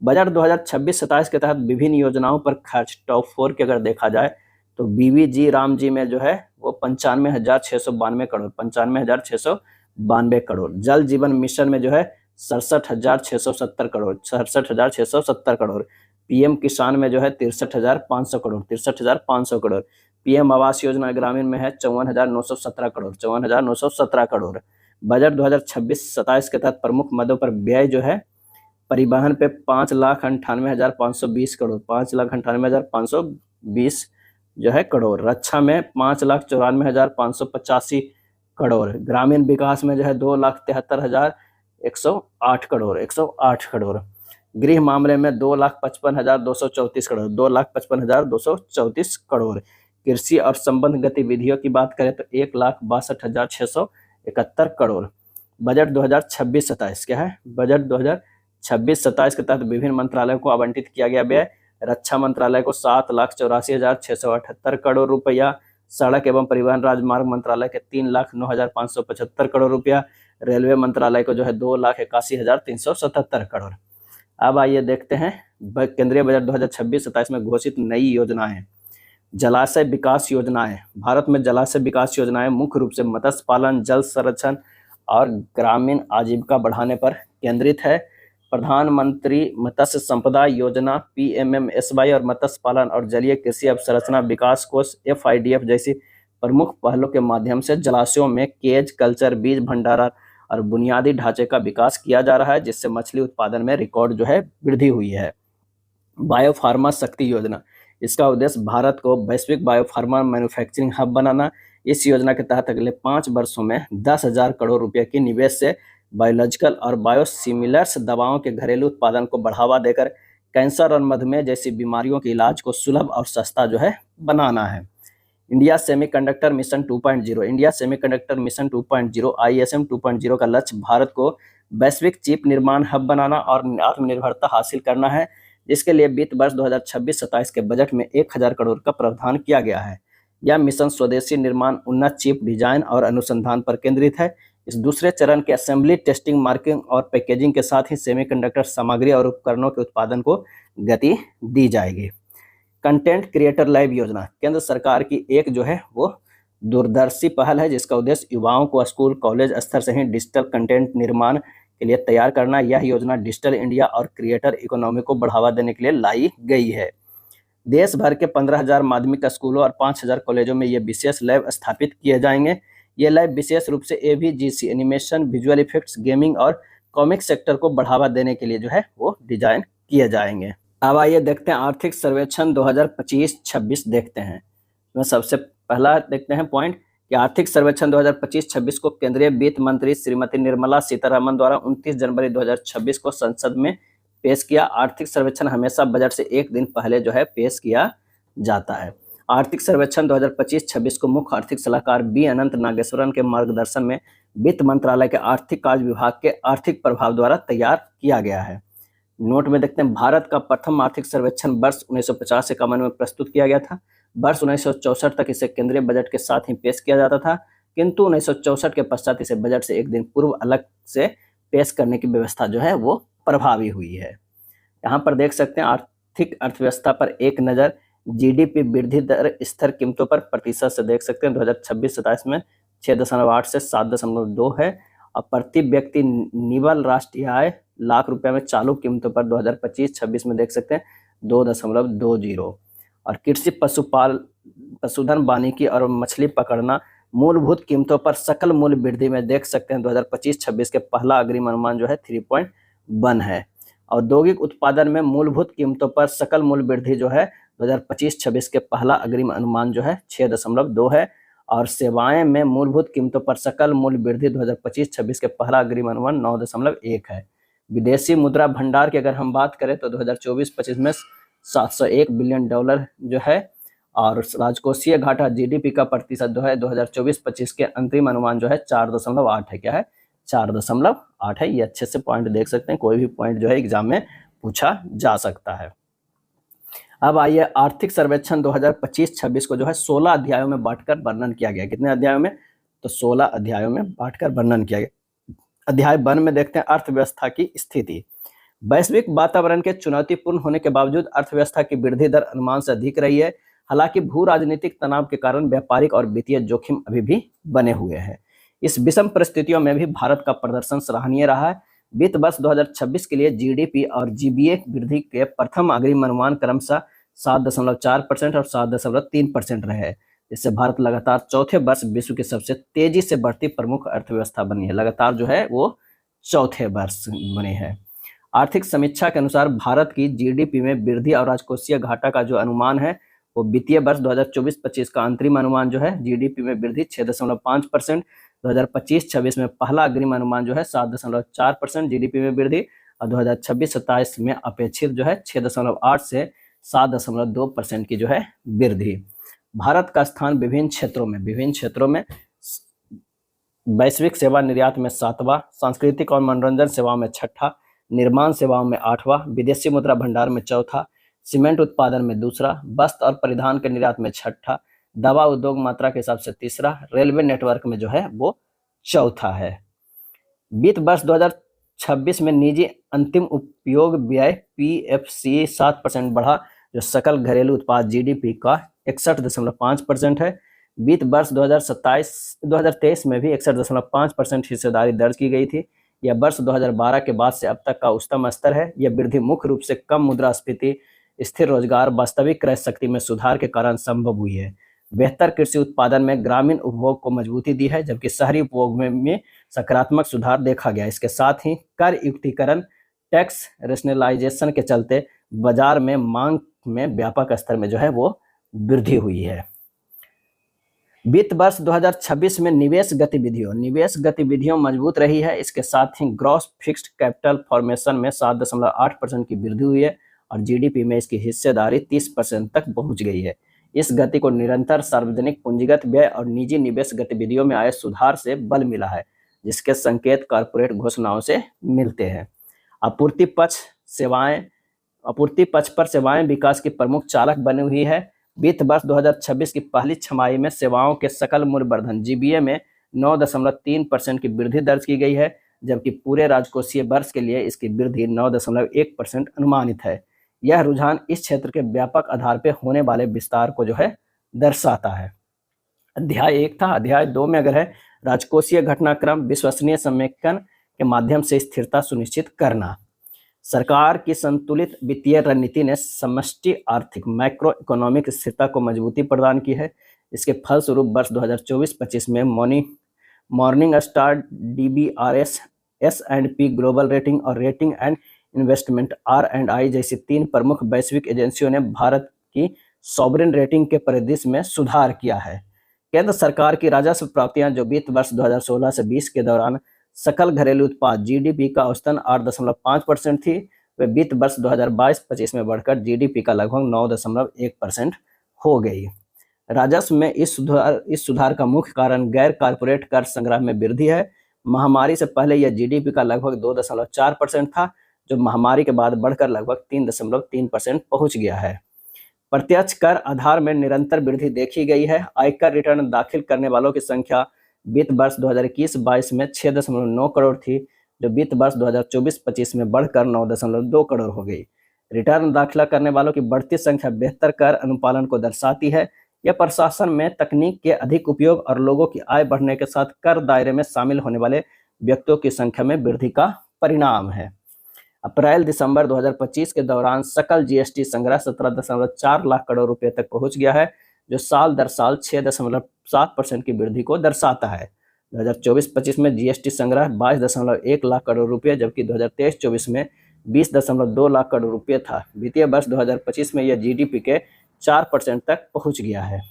बजट 2026-27 के तहत विभिन्न योजनाओं पर खर्च टॉप 4 के अगर देखा जाए तो बीवीजी रामजी में जो है वो 95,692 करोड़, 95,692 करोड़। जल जीवन मिशन में जो है 67,670 करोड़, 67,670 करोड़। पीएम किसान में जो है 63,500 करोड़, 63,500 करोड़। पीएम आवास योजना ग्रामीण में है 54,917 करोड़, 54,917 करोड़। बजट 2026-27 के तहत प्रमुख मदों पर व्यय जो है परिवहन पे 5,98,520 करोड़, 5,98,520, जो है करोड़, रक्षा में 5,94,585 करोड़, ग्रामीण विकास में जो है 2,73,108 करोड़, 108 करोड़, गृह मामले में 2,55,234 करोड़, 2,55,234 करोड़, कृषि और संबंध गतिविधियों की बात करें तो 1,62,671 करोड़। बजट 2026-27 क्या है, बजट 2026-27 के तहत विभिन्न मंत्रालयों को आवंटित किया गया व्यय, रक्षा मंत्रालय को 7,84,678 करोड़ रुपया, सड़क एवं परिवहन राजमार्ग मंत्रालय के 3,09,575 करोड़ रुपया, रेलवे मंत्रालय को जो है 2,81,377 करोड़। अब आइए देखते हैं केंद्रीय बजट 2026-27 में घोषित नई योजनाएं। जलाशय विकास योजनाएं, भारत में जलाशय विकास योजनाएं मुख्य रूप से मत्स्य पालन, जल संरक्षण और ग्रामीण आजीविका बढ़ाने पर केंद्रित है। प्रधानमंत्री मत्स्य संपदा योजना PMMSY और मत्स्य पालन और जलीय कृषि अवसंरचना विकास कोष FIDF जैसी प्रमुख पहलों के माध्यम से जलाशयों में केज कल्चर, बीज भंडारण और बुनियादी ढांचे का विकास किया जा रहा है, जिससे मछली उत्पादन में रिकॉर्ड जो है वृद्धि हुई है। बायोफार्मा शक्ति योजना, इसका उद्देश्य भारत को वैश्विक बायोफार्मा मैन्युफैक्चरिंग हब बनाना। इस योजना के तहत अगले 5 वर्षों में 10,000 करोड़ रुपए की निवेश से बायोलॉजिकल और बायोसिमिलर्स दवाओं के घरेलू उत्पादन को बढ़ावा देकर कैंसर और मधुमेह जैसी बीमारियों के इलाज को सुलभ और सस्ता जो है बनाना है। India semiconductor mission 2.0, India semiconductor mission 2.0 ISM 2.0 का लक्ष्य भारत को वैश्विक चिप निर्माण हब बनाना और आत्मनिर्भरता हासिल करना है, जिसके लिए वित्त वर्ष 2026-27 के बजट में 1,000 करोड़ का प्रावधान किया गया है। यह मिशन स्वदेशी निर्माण, उन्नत चिप डिजाइन और अनुसंधान पर केंद्रित है। इस दूसरे चरण के असेंबली, टेस्टिंग, मार्किंग और पैकेजिंग के साथ ही सेमीकंडक्टर सामग्री और उपकरणों के उत्पादन को गति दी जाएगी। कंटेंट क्रिएटर लैब योजना, केंद्र सरकार की एक जो है वो दूरदर्शी पहल है, जिसका उद्देश्य युवाओं को स्कूल कॉलेज स्तर से ही डिजिटल कंटेंट निर्माण के लिए तैयार करना। यह योजना डिजिटल इंडिया और क्रिएटर इकोनॉमी को बढ़ावा देने के लिए लाई गई है। देश भर के 15,000 माध्यमिक स्कूलों और 5,000 कॉलेजों में ये विशेष लैब स्थापित किए जाएंगे। ये लैब विशेष रूप से AVGC, animation, visual effects, gaming और कॉमिक सेक्टर को बढ़ावा देने के लिए जो है वो डिजाइन किए जाएंगे। अब आइए देखते हैं आर्थिक सर्वेक्षण 2025-26 देखते हैं। इसमें सबसे पहला देखते हैं पॉइंट कि आर्थिक सर्वेक्षण 2025-26 को केंद्रीय वित्त मंत्री श्रीमती निर्मला सीतारमण द्वारा 29 जनवरी 2026 को संसद में पेश किया। आर्थिक सर्वेक्षण हमेशा बजट से एक दिन पहले जो है पेश किया जाता है। आर्थिक सर्वेक्षण 2025-26 को मुख्य आर्थिक सलाहकार B अनंत नागेश्वरन के मार्गदर्शन में वित्त मंत्रालय के आर्थिक कार्य विभाग के आर्थिक प्रभाव द्वारा तैयार किया गया है। नोट में देखते हैं, भारत का प्रथम आर्थिक सर्वेक्षण वर्ष 1950-51 में प्रस्तुत किया गया था। वर्ष 1964 तक इसे केंद्रीय बजट के साथ ही पेश किया जाता था, किंतु 1964 के पश्चात इसे बजट से एक दिन पूर्व अलग से पेश करने की व्यवस्था जो है वो प्रभावी हुई है। यहाँ पर देख सकते हैं आर्थिक अर्थव्यवस्था पर एक नज़र। GDP वृद्धि दर स्थिर कीमतों पर प्रतिशत से देख सकते हैं 2026-27 में 6.8 से 7.2 है और प्रति व्यक्ति निवल राष्ट्रीय आय लाख रुपए में चालू कीमतों पर 2025-26 में देख सकते हैं 2.20 और कृषि पशुधन वानिकी और मछली पकड़ना मूलभूत कीमतों पर सकल मूल्य वृद्धि में देख सकते हैं 2025-26 के पहला अग्रिम अनुमान जो है 3.1 है। औद्योगिक उत्पादन में मूलभूत कीमतों पर सकल मूल्य वृद्धि जो है 2025-26 के पहला अग्रिम अनुमान जो है 6.2 है और सेवाएं में मूलभूत कीमतों पर सकल मूल्य वृद्धि 2025-26 के पहला अग्रिम अनुमान 9.1 है। विदेशी मुद्रा भंडार की अगर हम बात करें तो 2024-25 में $701 बिलियन जो है और राजकोषीय घाटा GDP का प्रतिशत जो है 2024-25 के अंतरिम अनुमान जो है 4.8 है। क्या है? 4.8 है। ये अच्छे से पॉइंट देख सकते हैं, कोई भी पॉइंट जो है एग्जाम में पूछा जा सकता है। अब आइए आर्थिक सर्वेक्षण 2025-26 को जो है 16 अध्यायों में बांटकर वर्णन किया गया। कितने अध्यायों में? तो 16 अध्यायों में बांटकर वर्णन किया गया। अध्याय 1 में देखते हैं अर्थव्यवस्था की स्थिति। वैश्विक वातावरण के चुनौतीपूर्ण होने के बावजूद अर्थव्यवस्था की वृद्धि दर अनुमान से अधिक रही है। हालांकि भू राजनीतिक तनाव के कारण व्यापारिक और वित्तीय जोखिम अभी भी बने हुए हैं। इस विषम परिस्थितियों में भी भारत का प्रदर्शन सराहनीय रहा है। वित्त वर्ष 2026 के लिए GDP और GBA वृद्धि के प्रथम अग्रिम अनुमान क्रमशः 7.4% और 7.3% रहे हैं, जिससे भारत लगातार चौथे वर्ष विश्व की सबसे तेजी से बढ़ती प्रमुख अर्थव्यवस्था बनी है। लगातार जो है वो चौथे वर्ष बने हैं। आर्थिक समीक्षा के अनुसार भारत की GDP में वृद्धि और राजकोषीय घाटा का जो अनुमान है वो वित्तीय वर्ष 2024-25 का अंतरिम अनुमान जो है जीडीपी में वृद्धि 6.5%, 2025-26 में पहला अग्रिम अनुमान जो है 7.4% जीडीपी में वृद्धि, और 2026-27 में अपेक्षित जो है 6.8 से 7.2% की जो है वृद्धि। भारत का स्थान विभिन्न क्षेत्रों में वैश्विक सेवा निर्यात में 7वां, सांस्कृतिक और मनोरंजन सेवाओं में 6ठा, निर्माण सेवाओं में 8वां, विदेशी मुद्रा भंडार में 4था, सीमेंट उत्पादन में 2रा, वस्त्र और परिधान के निर्यात में 6ठा, दवा उद्योग मात्रा के हिसाब से 3रा, रेलवे नेटवर्क में जो है वो 4था है। वित्त वर्ष 2026 में निजी अंतिम उपयोग व्यय पीएफसी 7% बढ़ा, जो सकल घरेलू उत्पाद जीडीपी का 61.5% है। वित्त वर्ष 2023 में भी 61.5% हिस्सेदारी दर्ज की गई थी। यह वर्ष 2012 के बाद से अब तक का उच्चतम स्तर है। यह वृद्धि मुख्य रूप से कम मुद्रास्फीति, स्थिर रोजगार, वास्तविक क्रय शक्ति में सुधार के कारण संभव हुई है। बेहतर कृषि उत्पादन में ग्रामीण उपभोग को मजबूती दी है, जबकि शहरी उपभोग में सकारात्मक सुधार देखा गया। इसके साथ ही कर युक्तिकरण, टैक्स रेशनलाइजेशन के चलते बाजार में मांग में व्यापक स्तर में जो है वो वृद्धि हुई है। वित्त वर्ष 2026 में निवेश गतिविधियों मजबूत रही है। इसके साथ ही ग्रॉस फिक्स्ड कैपिटल फॉर्मेशन में 7.8% की वृद्धि हुई है और जीडीपी में इसकी हिस्सेदारी 30% तक पहुंच गई है। इस गति को निरंतर सार्वजनिक पूंजीगत व्यय और निजी निवेश गतिविधियों में आए सुधार से बल मिला है, जिसके संकेत कॉर्पोरेट घोषणाओं से मिलते हैं। आपूर्ति पक्ष पर सेवाएं विकास की प्रमुख चालक बनी हुई है। वित्त वर्ष 2026 की पहली छमाही में सेवाओं के सकल मूल्य वर्धन जीबीए में 9.3% की वृद्धि दर्ज की गई है, जबकि पूरे राजकोषीय वर्ष के लिए इसकी वृद्धि 9.1% अनुमानित है। यह रुझान इस क्षेत्र के व्यापक आधार पर होने वाले विस्तार को जो है दर्शाता है। अध्याय 1 था। अध्याय 2 में अगर है राजकोषीय घटनाक्रम, विश्वसनीय समेकन के माध्यम से स्थिरता सुनिश्चित करना। सरकार की संतुलित वित्तीय रणनीति ने समष्टि आर्थिक मैक्रो इकोनॉमिक स्थिरता को मजबूती प्रदान की है। इसके फलस्वरूप वर्ष 2024-25 में morning star, DBRS, S&P global rating और रेटिंग एंड इन्वेस्टमेंट R&I जैसी 3 प्रमुख वैश्विक एजेंसियों ने भारत की सॉवरेन रेटिंग के परिदृश्य में सुधार किया है। केंद्र सरकार की राजस्व प्राप्तियां, जो वित्त वर्ष 2016 से 20 के दौरान सकल घरेलू उत्पाद जीडीपी का औसतन 8.5% थी, वे वित्त वर्ष 2022-25 में बढ़कर जीडीपी का लगभग 9.1% हो गई। राजस्व में इस सुधार का मुख्य कारण गैर कारपोरेट कर संग्रह में वृद्धि है। महामारी से पहले यह जीडीपी का लगभग 2.4% था, जो महामारी के बाद बढ़कर लगभग 3.3% पहुंच गया है। प्रत्यक्ष कर आधार में निरंतर वृद्धि देखी गई है। आयकर रिटर्न दाखिल करने वालों की संख्या वित्त वर्ष 2021-22 में 6.9 करोड़ थी, जो वित्त वर्ष 2024-25 में बढ़कर 9.2 करोड़ हो गई। रिटर्न दाखिला करने वालों की बढ़ती संख्या बेहतर कर अनुपालन को दर्शाती है। यह प्रशासन में तकनीक के अधिक उपयोग और लोगों की आय बढ़ने के साथ कर दायरे में शामिल होने वाले व्यक्तियों की संख्या में वृद्धि का परिणाम है। अप्रैल-दिसंबर 2025 के दौरान सकल जीएसटी संग्रह 17.4 लाख करोड़ रुपए तक पहुंच गया है, जो साल दर साल 6.7% की वृद्धि को दर्शाता है। 2024-25 में जीएसटी संग्रह 22.1 लाख करोड़ रुपए, जबकि 2023-24 में 20.2 लाख करोड़ रुपए था। वित्तीय वर्ष 2025 में यह जीडीपी के 4% तक पहुंच गया है।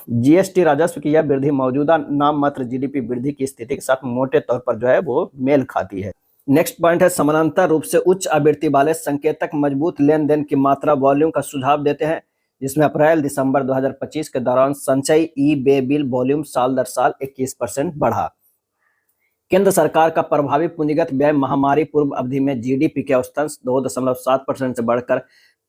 जीएसटी राजस्व की यह वृद्धि मौजूदा नाम मात्र जीडीपी वृद्धि की स्थिति के साथ मोटे तौर पर जो है वो मेल खाती है। नेक्स्ट पॉइंट है, समानांतर रूप से उच्च आवृत्ति वाले संकेतक मजबूत लेन देन की मात्रा वॉल्यूम का सुझाव देते हैं, जिसमें अप्रैल-दिसंबर 2025 के दौरान संचयी ई-बे बिल वॉल्यूम साल दर साल 21% बढ़ा। केंद्र सरकार का प्रभावी पूंजीगत व्यय महामारी पूर्व अवधि में जीडीपी के औसतन 2.7% से बढ़कर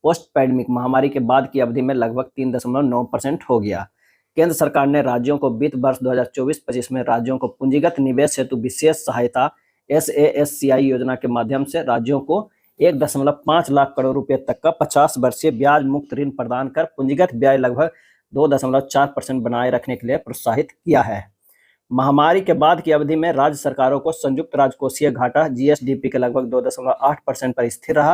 पोस्ट पैंडेमिक महामारी के बाद की अवधि में लगभग 3.9% हो गया। केंद्र सरकार ने राज्यों को वित्त वर्ष 2024-25 में राज्यों को पूंजीगत निवेश हेतु विशेष सहायता SASCI योजना के माध्यम से राज्यों को 1.5 लाख करोड़ रुपए तक का 50 वर्षीय ब्याज मुक्त ऋण प्रदान कर पूंजीगत व्यय लगभग 2.4% बनाए रखने के लिए प्रोत्साहित किया है। महामारी के बाद की अवधि में राज्य सरकारों को संयुक्त राजकोषीय घाटा GSDP के लगभग 2.8% पर स्थिर रहा।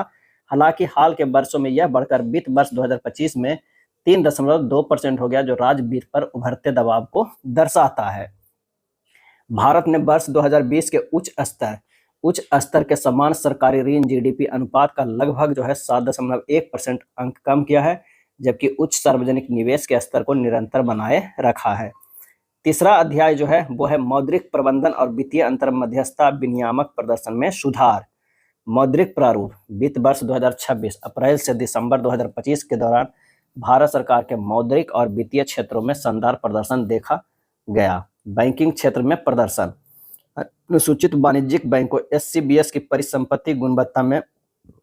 हालांकि हाल के वर्षों में यह बढ़कर वित्त वर्ष 2025 में 3.2% हो गया, जो राज्य वित्त पर उभरते दबाव को दर्शाता है। भारत ने वर्ष 2020 के उच्च स्तर के समान सरकारी ऋण जीडीपी अनुपात का लगभग जो है 7.1% अंक कम किया है, जबकि उच्च सार्वजनिक निवेश के स्तर को निरंतर बनाए रखा है। तीसरा अध्याय जो है वो है मौद्रिक प्रबंधन और वित्तीय अंतर मध्यस्थता विनियामक प्रदर्शन में सुधार। मौद्रिक प्रारूप वित्त वर्ष 2026 अप्रैल से दिसंबर 2025 के दौरान भारत सरकार के मौद्रिक और वित्तीय क्षेत्रों में शानदार प्रदर्शन देखा गया। बैंकिंग क्षेत्र में प्रदर्शन, अनुसूचित वाणिज्यिक बैंकों एससीबीएस की परिसंपत्ति गुणवत्ता में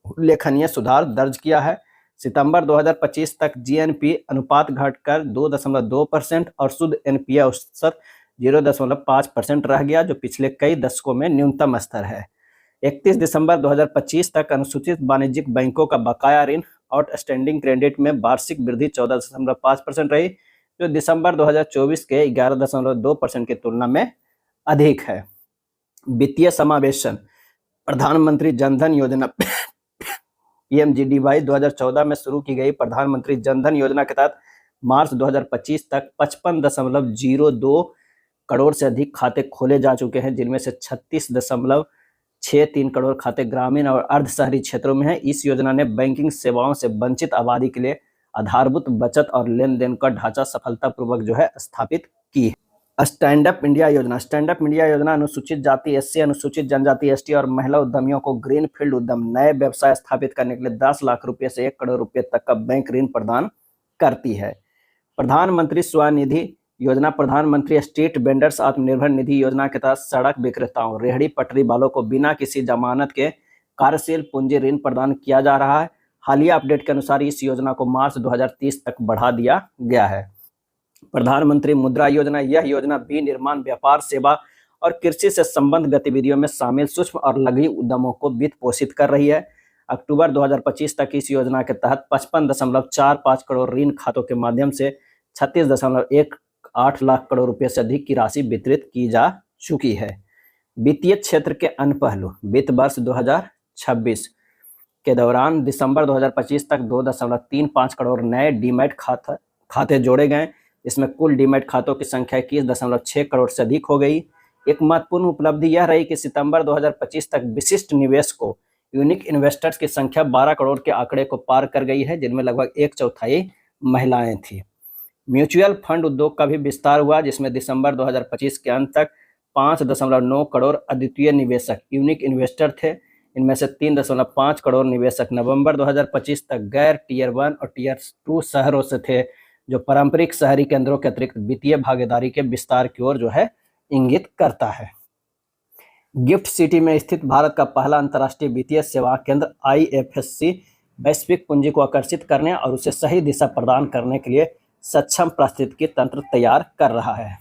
उल्लेखनीय सुधार दर्ज किया है। सितंबर 2025 तक जीएनपी अनुपात घटकर 2.2% और शुद्ध एनपीए औसत 0.5% रह गया, जो पिछले कई दशकों में न्यूनतम स्तर है। 31 दिसंबर 2025 तक अनुसूचित वाणिज्यिक बैंकों का बकाया ऋण आउटस्टैंडिंग क्रेडिट में वार्षिक वृद्धि 14.5% रही, जो दिसंबर 2024 के 11.2% की तुलना में अधिक है। वित्तीय समावेशन, प्रधानमंत्री जनधन योजना पीएमजीडीवाई 2014 में शुरू की गई प्रधानमंत्री जनधन योजना के तहत मार्च 2025 तक 55.02 करोड़ से अधिक खाते खोले जा चुके हैं, जिनमें से 36.63 करोड़ खाते ग्रामीण और अर्ध शहरी क्षेत्रों में हैं। इस योजना ने बैंकिंग सेवाओं से वंचित आबादी के लिए आधारभूत बचत और लेन देन का ढांचा सफलतापूर्वक जो है स्थापित की है। स्टैंड अप इंडिया योजना, स्टैंड अप इंडिया योजना अनुसूचित जाति एससी, अनुसूचित जनजाति एसटी और महिला उद्यमियों को ग्रीन फील्ड उद्यम, नए व्यवसाय स्थापित करने के लिए 10 लाख रुपए से 1 करोड़ रुपए तक का बैंक ऋण प्रदान करती है। प्रधानमंत्री स्वनिधि योजना, प्रधानमंत्री स्ट्रीट वेंडर्स आत्मनिर्भर निधि योजना के तहत सड़क विक्रेताओं, रेहड़ी पटरी वालों को बिना किसी जमानत के कार्यशील पूंजी ऋण प्रदान किया जा रहा है। हालिया अपडेट के अनुसार इस योजना को मार्च 2030 तक बढ़ा दिया गया है। प्रधानमंत्री मुद्रा योजना, यह योजना विनिर्माण, व्यापार, सेवा और कृषि से संबद्ध गतिविधियों में शामिल सूक्ष्म और लघु उद्यमों को वित्त पोषित कर रही है। अक्टूबर 2025 तक इस योजना के तहत 55.45 करोड़ ऋण खातों के माध्यम से 36.18 लाख करोड़ रुपए से अधिक की राशि वितरित की जा चुकी है। वित्तीय क्षेत्र के अन्य पहलू, वित्त वर्ष 2026 के दौरान दिसंबर 2025 तक 2.35 करोड़ नए डीमैट खाते जोड़े गए। इसमें कुल डीमैट खातों की संख्या 21.6 करोड़ से अधिक हो गई। एक महत्वपूर्ण उपलब्धि यह रही कि सितंबर 2025 तक विशिष्ट निवेशकों यूनिक इन्वेस्टर्स की संख्या 12 करोड़ के आंकड़े को पार कर गई है, जिनमें लगभग 1/4 महिलाएं थी। म्यूचुअल फंड उद्योग का भी विस्तार हुआ, जिसमें दिसंबर 2025 के अंत तक 5.9 करोड़ अद्वितीय निवेशक यूनिक इन्वेस्टर थे। इनमें से 3.5 करोड़ निवेशक नवंबर 2025 तक गैर टीयर 1 और टीयर 2 शहरों से थे, जो पारंपरिक शहरी केंद्रों के अतिरिक्त वित्तीय भागीदारी के विस्तार की ओर जो है इंगित करता है। गिफ्ट सिटी में स्थित भारत का पहला अंतर्राष्ट्रीय वित्तीय सेवा केंद्र आईएफएससी वैश्विक पूंजी को आकर्षित करने और उसे सही दिशा प्रदान करने के लिए सक्षम पारिस्थितिकी तंत्र तैयार कर रहा है।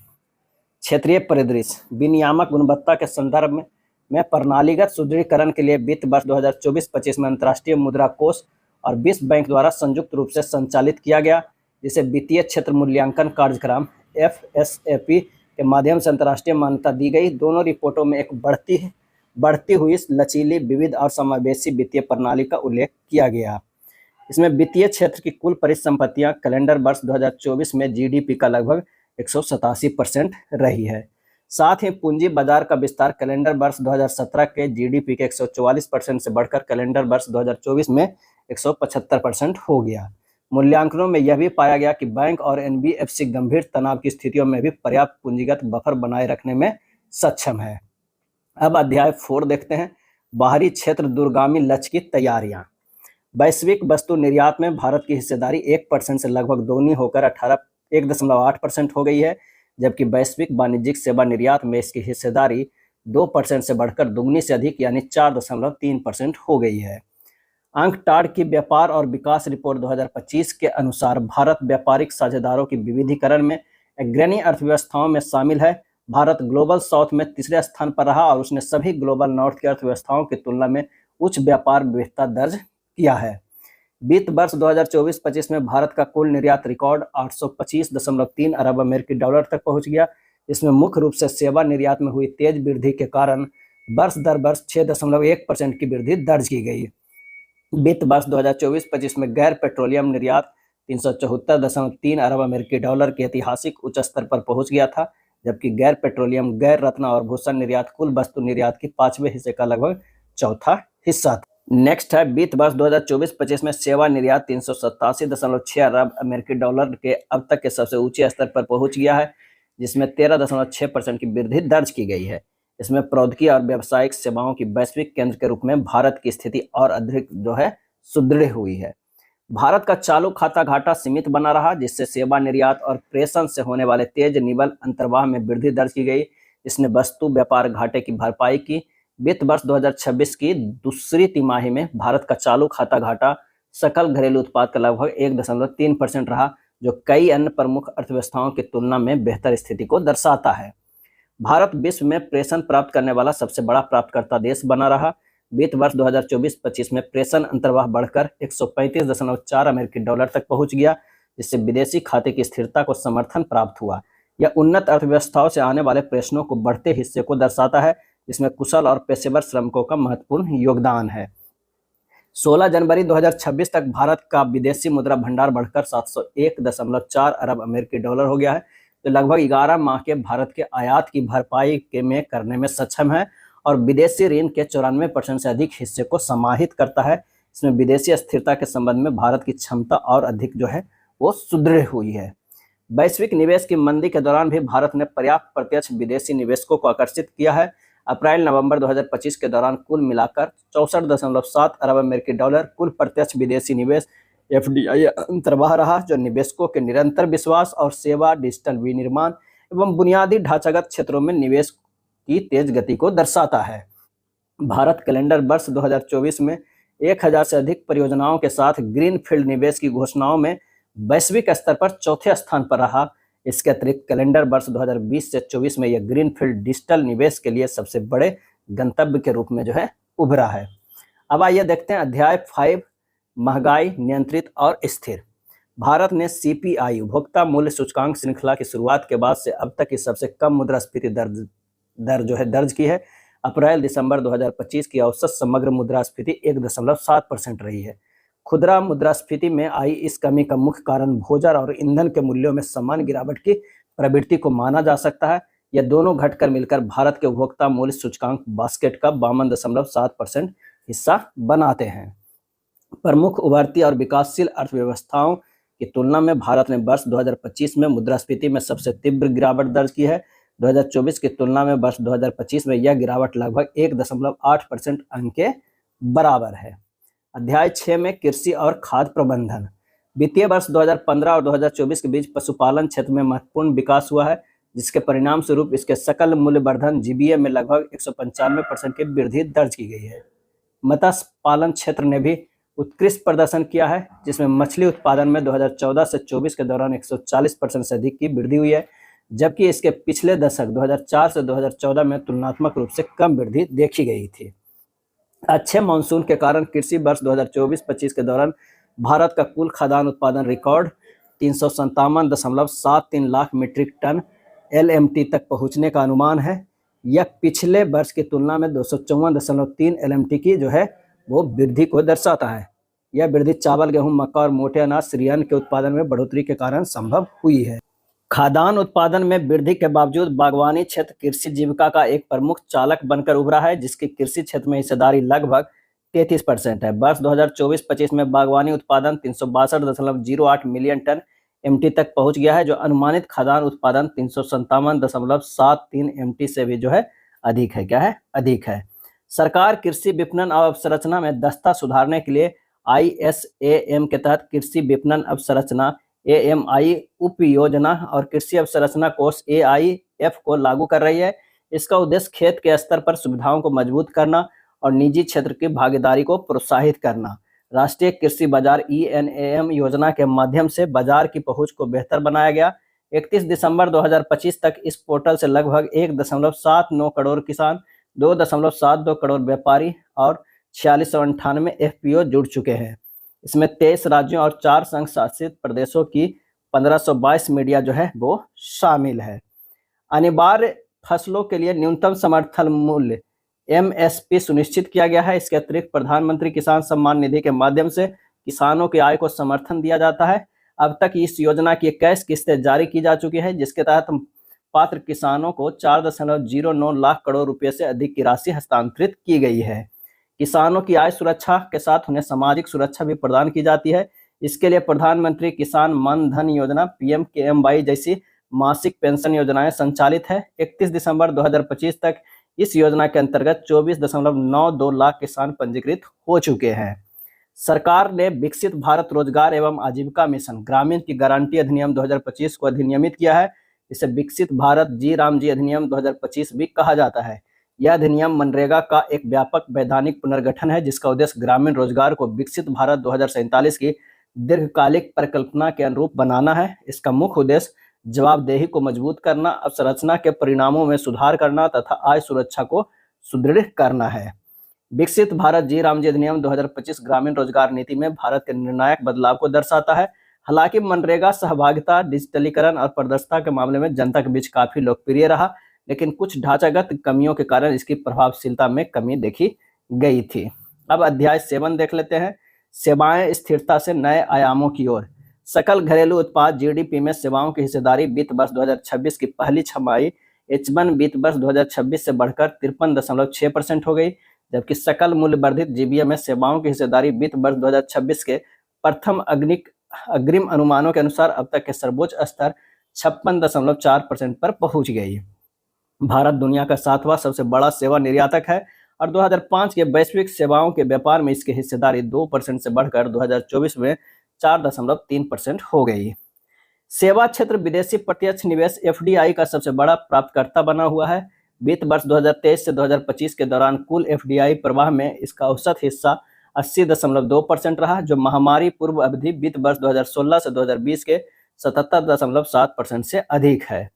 क्षेत्रीय परिदृश्य, विनियामक गुणवत्ता के संदर्भ में प्रणालीगत सुदृढ़ीकरण के लिए वित्त वर्ष 2024-25 में अंतर्राष्ट्रीय मुद्रा कोष और विश्व बैंक द्वारा संयुक्त रूप से संचालित किया गया, जिसे वित्तीय क्षेत्र मूल्यांकन कार्यक्रम FSAP के माध्यम से अंतर्राष्ट्रीय मान्यता दी गई। दोनों रिपोर्टों में एक बढ़ती हुई लचीली, विविध और समावेशी वित्तीय प्रणाली का उल्लेख किया गया। इसमें वित्तीय क्षेत्र की कुल परिसंपत्तियां कैलेंडर वर्ष 2024 में जीडीपी का लगभग 187% रही है। साथ ही पूंजी बाजार का विस्तार कैलेंडर वर्ष 2017 के जीडीपी के 144% से बढ़कर कैलेंडर वर्ष 2024 में 175% हो गया। मूल्यांकनों में यह भी पाया गया कि बैंक और एनबीएफसी गंभीर तनाव की स्थितियों में भी पर्याप्त पूंजीगत बफर बनाए रखने में सक्षम है। अब अध्याय 4 देखते हैं, बाहरी क्षेत्र दूरगामी लक्ष्य की तैयारियां। वैश्विक वस्तु निर्यात में भारत की हिस्सेदारी 1% से लगभग दोगुनी होकर 1.8% हो गई है, जबकि वैश्विक वाणिज्यिक सेवा निर्यात में इसकी हिस्सेदारी 2% से बढ़कर दुगनी से अधिक यानी 4.3% हो गई है। अंकटाड की व्यापार और विकास रिपोर्ट 2025 के अनुसार भारत व्यापारिक साझेदारों की विविधीकरण में अग्रणी अर्थव्यवस्थाओं में शामिल है। भारत ग्लोबल साउथ में तीसरे स्थान पर रहा और उसने सभी ग्लोबल नॉर्थ की अर्थव्यवस्थाओं की तुलना में उच्च व्यापार विविधता दर्ज किया है। वित्त वर्ष 2024-25 में भारत का कुल निर्यात रिकॉर्ड 825.3 अरब अमेरिकी डॉलर तक पहुंच गया, जिसमें मुख्य रूप से सेवा निर्यात में हुई तेज वृद्धि के कारण वर्ष दर वर्ष 6.1% की वृद्धि दर्ज की गई। वित्त वर्ष 2024-25 में गैर पेट्रोलियम निर्यात 374.3 अरब अमेरिकी डॉलर के ऐतिहासिक उच्च स्तर पर पहुंच गया था, जबकि गैर पेट्रोलियम, गैर रत्न और भूषण निर्यात कुल वस्तु निर्यात के 5वें हिस्से का लगभग चौथा हिस्सा था। नेक्स्ट है वित्त वर्ष 2024-25 में सेवा निर्यात 387.6 अरब अमेरिकी डॉलर के अब तक के सबसे ऊंचे स्तर पर पहुंच गया है, जिसमें 13.6% की वृद्धि दर्ज की गई है। इसमें प्रौद्योगिकी और व्यावसायिक सेवाओं की वैश्विक केंद्र के रूप में भारत की स्थिति और अधिक जो है सुदृढ़ हुई है। भारत का चालू खाता घाटा सीमित बना रहा, जिससे सेवा निर्यात और प्रेषण से होने वाले तेज निवल अंतर्वाह में वृद्धि दर्ज की गई। इसने वस्तु व्यापार घाटे की भरपाई की। वित्त वर्ष 2026 की दूसरी तिमाही में भारत का चालू खाता घाटा सकल घरेलू उत्पाद का लगभग 1.3% रहा, जो कई अन्य प्रमुख अर्थव्यवस्थाओं की तुलना में बेहतर स्थिति को दर्शाता है। भारत विश्व में प्रेषण प्राप्त करने वाला सबसे बड़ा प्राप्तकर्ता देश बना रहा। वित्त वर्ष 2024-25 में प्रेषण अंतर्वाह बढ़कर 135.4 अमेरिकी डॉलर तक पहुंच गया, जिससे विदेशी खाते की स्थिरता को समर्थन प्राप्त हुआ। यह उन्नत अर्थव्यवस्थाओं से आने वाले प्रेषणों को बढ़ते हिस्से को दर्शाता है, जिसमें कुशल और पेशेवर श्रमिकों का महत्वपूर्ण योगदान है। 16 जनवरी 2026 तक भारत का विदेशी मुद्रा भंडार बढ़कर 701.4 अरब अमेरिकी डॉलर हो गया है, जो लगभग 11 माह के भारत के आयात की भरपाई में करने में सक्षम है और विदेशी ऋण के 94% से अधिक हिस्से को समाहित करता है। इसमें विदेशी अस्थिरता के संबंध में भारत की क्षमता और अधिक जो है वो सुदृढ़ हुई है। वैश्विक निवेश की मंदी के दौरान भी भारत ने पर्याप्त प्रत्यक्ष विदेशी निवेशकों को आकर्षित किया है। अप्रैल-नवंबर 2025 के दौरान कुल मिलाकर 64.7 अरब अमेरिकी डॉलर कुल प्रत्यक्ष विदेशी निवेश एफडीआई अंतर्वाह रहा, जो निवेशकों के निरंतर विश्वास और सेवा, डिजिटल विनिर्माण एवं बुनियादी ढांचागत क्षेत्रों में निवेश की तेज गति को दर्शाता है। भारत कैलेंडर वर्ष 2024 में 1000 से अधिक परियोजनाओं के साथ ग्रीनफील्ड निवेश की घोषणाओं में वैश्विक स्तर पर चौथे स्थान पर रहा। इसके अतिरिक्त कैलेंडर वर्ष 2020 से 24 में यह ग्रीनफील्ड डिजिटल निवेश के लिए सबसे बड़े गंतव्य के रूप में जो है उभरा है। अब आइए देखते हैं अध्याय 5, महंगाई नियंत्रित और स्थिर। भारत ने सीपीआई उपभोक्ता मूल्य सूचकांक श्रृंखला की शुरुआत के बाद से अब तक की सबसे कम मुद्रास्फीति दर्ज की है। अप्रैल-दिसंबर 2025 की औसत समग्र मुद्रास्फीति 1.7% रही है। खुदरा मुद्रास्फीति में आई इस कमी का मुख्य कारण भोजन और ईंधन के मूल्यों में सामान्य गिरावट की प्रवृत्ति को माना जा सकता है। यह दोनों घटकर मिलकर भारत के उपभोक्ता मूल्य सूचकांक बास्केट का 52.7% हिस्सा बनाते हैं। प्रमुख उभरती और विकासशील अर्थव्यवस्थाओं की तुलना में भारत ने वर्ष 2025 में मुद्रास्फीति में सबसे तीव्र गिरावट दर्ज की है। 2024 की तुलना में वर्ष 2025 में यह गिरावट लगभग 1.8% अंक के बराबर है। अध्याय 6 में कृषि और खाद्य प्रबंधन। वित्तीय वर्ष 2015 और 2024 के बीच पशुपालन क्षेत्र में महत्वपूर्ण विकास हुआ है, जिसके परिणाम स्वरूप इसके सकल मूल्य वर्धन जीबीए में लगभग 195% की वृद्धि दर्ज की गई है। मत्स्य पालन क्षेत्र ने भी उत्कृष्ट प्रदर्शन किया है, जिसमें मछली उत्पादन में 2014 से 24 के दौरान 140% से अधिक की वृद्धि हुई है, जबकि इसके पिछले दशक 2004 से 2014 में तुलनात्मक रूप से कम वृद्धि देखी गई थी। अच्छे मानसून के कारण कृषि वर्ष 2024-25 के दौरान भारत का कुल खाद्यान्न उत्पादन record 357.73 lakh metric tonne LMT तक पहुंचने का अनुमान है। यह पिछले वर्ष की तुलना में 254.3 एलएमटी की जो है वो वृद्धि को दर्शाता है। यह वृद्धि चावल, गेहूं, मक्का और मोटे अनाज श्रेणी के उत्पादन में बढ़ोतरी के कारण संभव हुई है। खाद्यान्न उत्पादन में वृद्धि के बावजूद बागवानी क्षेत्र कृषि जीविका का एक प्रमुख चालक बनकर उभरा है, जिसकी कृषि क्षेत्र में हिस्सेदारी लगभग 33% है। वर्ष 2024-25 में बागवानी उत्पादन 362.08 मिलियन टन एमटी तक पहुंच गया है, जो अनुमानित खाद्यान्न उत्पादन 357.73 एमटी से भी जो है अधिक है। क्या है? अधिक है। सरकार कृषि विपणन अवसंरचना में दक्षता सुधारने के लिए ISAM के तहत कृषि विपणन अवसंरचना AMI उप योजना और कृषि अवसंरचना कोष AIF को लागू कर रही है। इसका उद्देश्य खेत के स्तर पर सुविधाओं को मजबूत करना और निजी क्षेत्र की भागीदारी को प्रोत्साहित करना। राष्ट्रीय कृषि बाजार ENAM योजना के माध्यम से बाजार की पहुंच को बेहतर बनाया गया। 31 दिसंबर 2025 तक इस पोर्टल से लगभग 1.79 करोड़ किसान, 2.72 करोड़ व्यापारी और 4698 FPO जुड़ चुके हैं। इसमें 23 राज्यों और 4 संघ शासित प्रदेशों की 1522 मीडिया जो है वो शामिल है। अनिवार्य फसलों के लिए न्यूनतम समर्थन मूल्य MSP सुनिश्चित किया गया है। इसके अतिरिक्त प्रधानमंत्री किसान सम्मान निधि के माध्यम से किसानों की आय को समर्थन दिया जाता है। अब तक इस योजना की 21 किस्तें जारी की जा चुकी है, जिसके तहत पात्र किसानों को 4.09 लाख करोड़ रुपए से अधिक की राशि हस्तांतरित की गई है। किसानों की आय सुरक्षा के साथ उन्हें सामाजिक सुरक्षा भी प्रदान की जाती है। इसके लिए प्रधानमंत्री किसान मान धन योजना पीएम-केएमवाई जैसी मासिक पेंशन योजनाएं संचालित है। 31 दिसंबर 2025 तक इस योजना के अंतर्गत 24.92 लाख किसान पंजीकृत हो चुके हैं। सरकार ने विकसित भारत रोजगार एवं आजीविका मिशन ग्रामीण की गारंटी अधिनियम 2025 को अधिनियमित किया है। इसे विकसित भारत जी राम जी अधिनियम 2025 भी कहा जाता है। यह अधिनियम मनरेगा का एक व्यापक वैधानिक पुनर्गठन है, जिसका उद्देश्य ग्रामीण रोजगार को विकसित भारत 2047 की दीर्घकालिक परिकल्पना के अनुरूप बनाना है। इसका मुख्य उद्देश्य जवाबदेही को मजबूत करना, अवसंरचना के परिणामों में सुधार करना तथा आय सुरक्षा को सुदृढ़ करना है। विकसित भारत जी राम जी अधिनियम 2025 ग्रामीण रोजगार नीति में भारत के निर्णायक बदलाव को दर्शाता है। हालांकि मनरेगा सहभागिता, डिजिटलीकरण और पारदर्शिता के मामले में जनता के बीच काफी लोकप्रिय रहा, लेकिन कुछ ढांचागत कमियों के कारण इसकी प्रभावशीलता में कमी देखी गई थी। अब अध्याय 7 देख लेते हैं। सेवाएं स्थिरता से नए आयामों की ओर। सकल घरेलू उत्पाद जीडीपी में सेवाओं की हिस्सेदारी वित्त वर्ष 2026 की पहली छमाही H1 वित्त वर्ष 2026 से बढ़कर 53.6% हो गई, जबकि सकल मूल्य वर्धित जीबीए में सेवाओं की हिस्सेदारी वित्त वर्ष 2026 के प्रथम अग्रिम अनुमानों के अनुसार अब तक के सर्वोच्च स्तर 56.4% पर पहुंच गई। भारत दुनिया का 7वां सबसे बड़ा सेवा निर्यातक है और 2005 के वैश्विक सेवाओं के व्यापार में इसकी हिस्सेदारी 2% से बढ़कर 2024 में 4.3% हो गई। सेवा क्षेत्र विदेशी प्रत्यक्ष निवेश एफडीआई का सबसे बड़ा प्राप्तकर्ता बना हुआ है। वित्त वर्ष 2023 से 2025 के दौरान कुल एफडीआई प्रवाह में इसका औसत हिस्सा 80.2% रहा, जो महामारी पूर्व अवधि वित्त वर्ष 2016 से 2020 के 77.7% से अधिक है।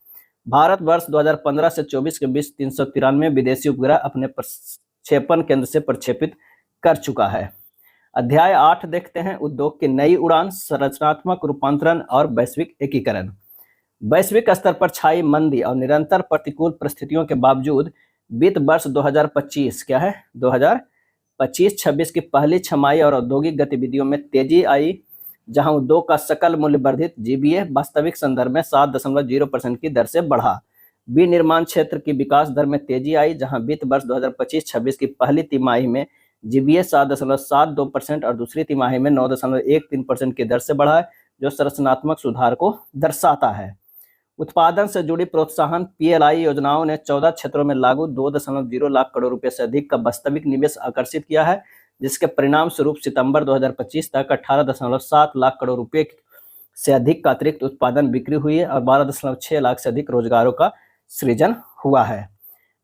भारत वर्ष 2015 से 24 के बीच 393 विदेशी उपग्रह अपने प्रक्षेपण केंद्र से प्रक्षेपित कर चुका है। अध्याय 8 देखते हैं। उद्योग की नई उड़ान, संरचनात्मक रूपांतरण और वैश्विक एकीकरण। वैश्विक स्तर पर छाई मंदी और निरंतर प्रतिकूल परिस्थितियों के बावजूद वित्त वर्ष 2025 क्या है 2025-26 की पहली छमाही और औद्योगिक गतिविधियों में तेजी आई, जहां उद्योग का सकल मूल्य वर्धित जीबीए वास्तविक संदर्भ में 7.0% की दर से बढ़ा। विनिर्माण क्षेत्र की विकास दर में तेजी आई, जहां वित्त वर्ष 2025-26 की पहली तिमाही में जीबीए 7.72% और दूसरी तिमाही में 9.13% की दर से बढ़ा है, जो संरचनात्मक सुधार को दर्शाता है। उत्पादन से जुड़ी प्रोत्साहन पीएलआई योजनाओं ने 14 क्षेत्रों में लागू 2.0 लाख करोड़ रुपए से अधिक का वास्तविक निवेश आकर्षित किया है, जिसके परिणाम स्वरूप सितंबर 2025 तक 18.7 लाख करोड़ रुपए से अधिक का अतिरिक्त उत्पादन बिक्री हुई है और 12.6 लाख से अधिक रोजगारों का सृजन हुआ है।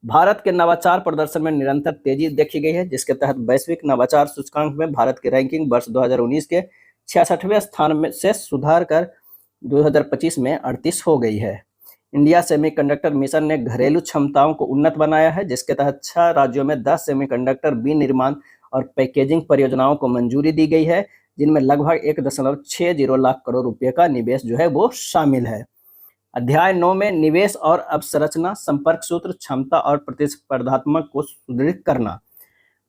भारत के नवाचार प्रदर्शन में निरंतर तेजी देखी गई है, जिसके तहत वैश्विक नवाचार सूचकांक में भारत की रैंकिंग वर्ष 2019 के 66वें स्थान में से सुधार कर 2025 में 38 हो गई है। इंडिया सेमीकंडक्टर मिशन ने घरेलू क्षमताओं को उन्नत बनाया है, जिसके तहत 6 राज्यों में 10 सेमीकंडक्टर विनिर्माण और पैकेजिंग परियोजनाओं को मंजूरी दी गई है, जिनमें लगभग 1.60 लाख करोड़ रुपए का निवेश जो है वो शामिल है। अध्याय 9 में निवेश और अवसंरचना, संपर्क सूत्र, क्षमता और प्रतिस्पर्धात्मक को सुदृढ़ करना।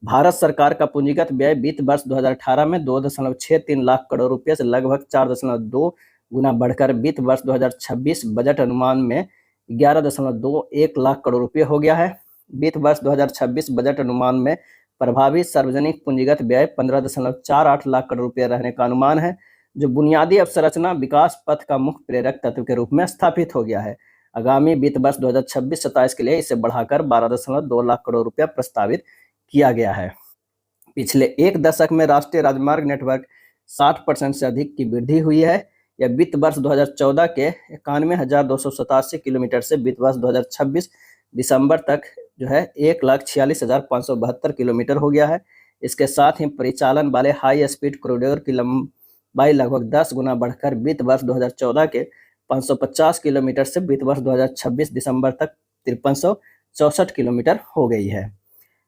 भारत सरकार का पूंजीगत व्यय वित्त वर्ष 2018 में 2.63 लाख करोड़ रुपए से लगभग 4.2 गुना बढ़कर वित्त वर्ष 2026 बजट अनुमान में 11.21 लाख करोड़ रुपए हो गया है। वित्त वर्ष 2026 बजट अनुमान में प्रभावी सार्वजनिक पूंजीगत व्यय 15.48 लाख करोड़ रुपए रहने का अनुमान है, जो बुनियादी अवसंरचना विकास पथ का मुख्य प्रेरक तत्व के रूप में स्थापित हो गया है। आगामी वित्त वर्ष 2026-27 के लिए इसे बढ़ाकर 12.2 लाख करोड़ रुपया प्रस्तावित किया गया है। पिछले एक दशक में राष्ट्रीय राजमार्ग नेटवर्क 60% से अधिक की वृद्धि हुई है। यह वित्त वर्ष 2014 के 91,287 किलोमीटर से वित्त वर्ष 2026 दिसंबर तक जो है 1,46,572 किलोमीटर हो गया है। इसके साथ ही परिचालन वाले हाई स्पीड कॉरिडोर की लंबाई लगभग 10 गुना बढ़कर वित्त वर्ष 2014 के 550 किलोमीटर से वित्त वर्ष 2026 दिसंबर तक 5364 किलोमीटर हो गई है।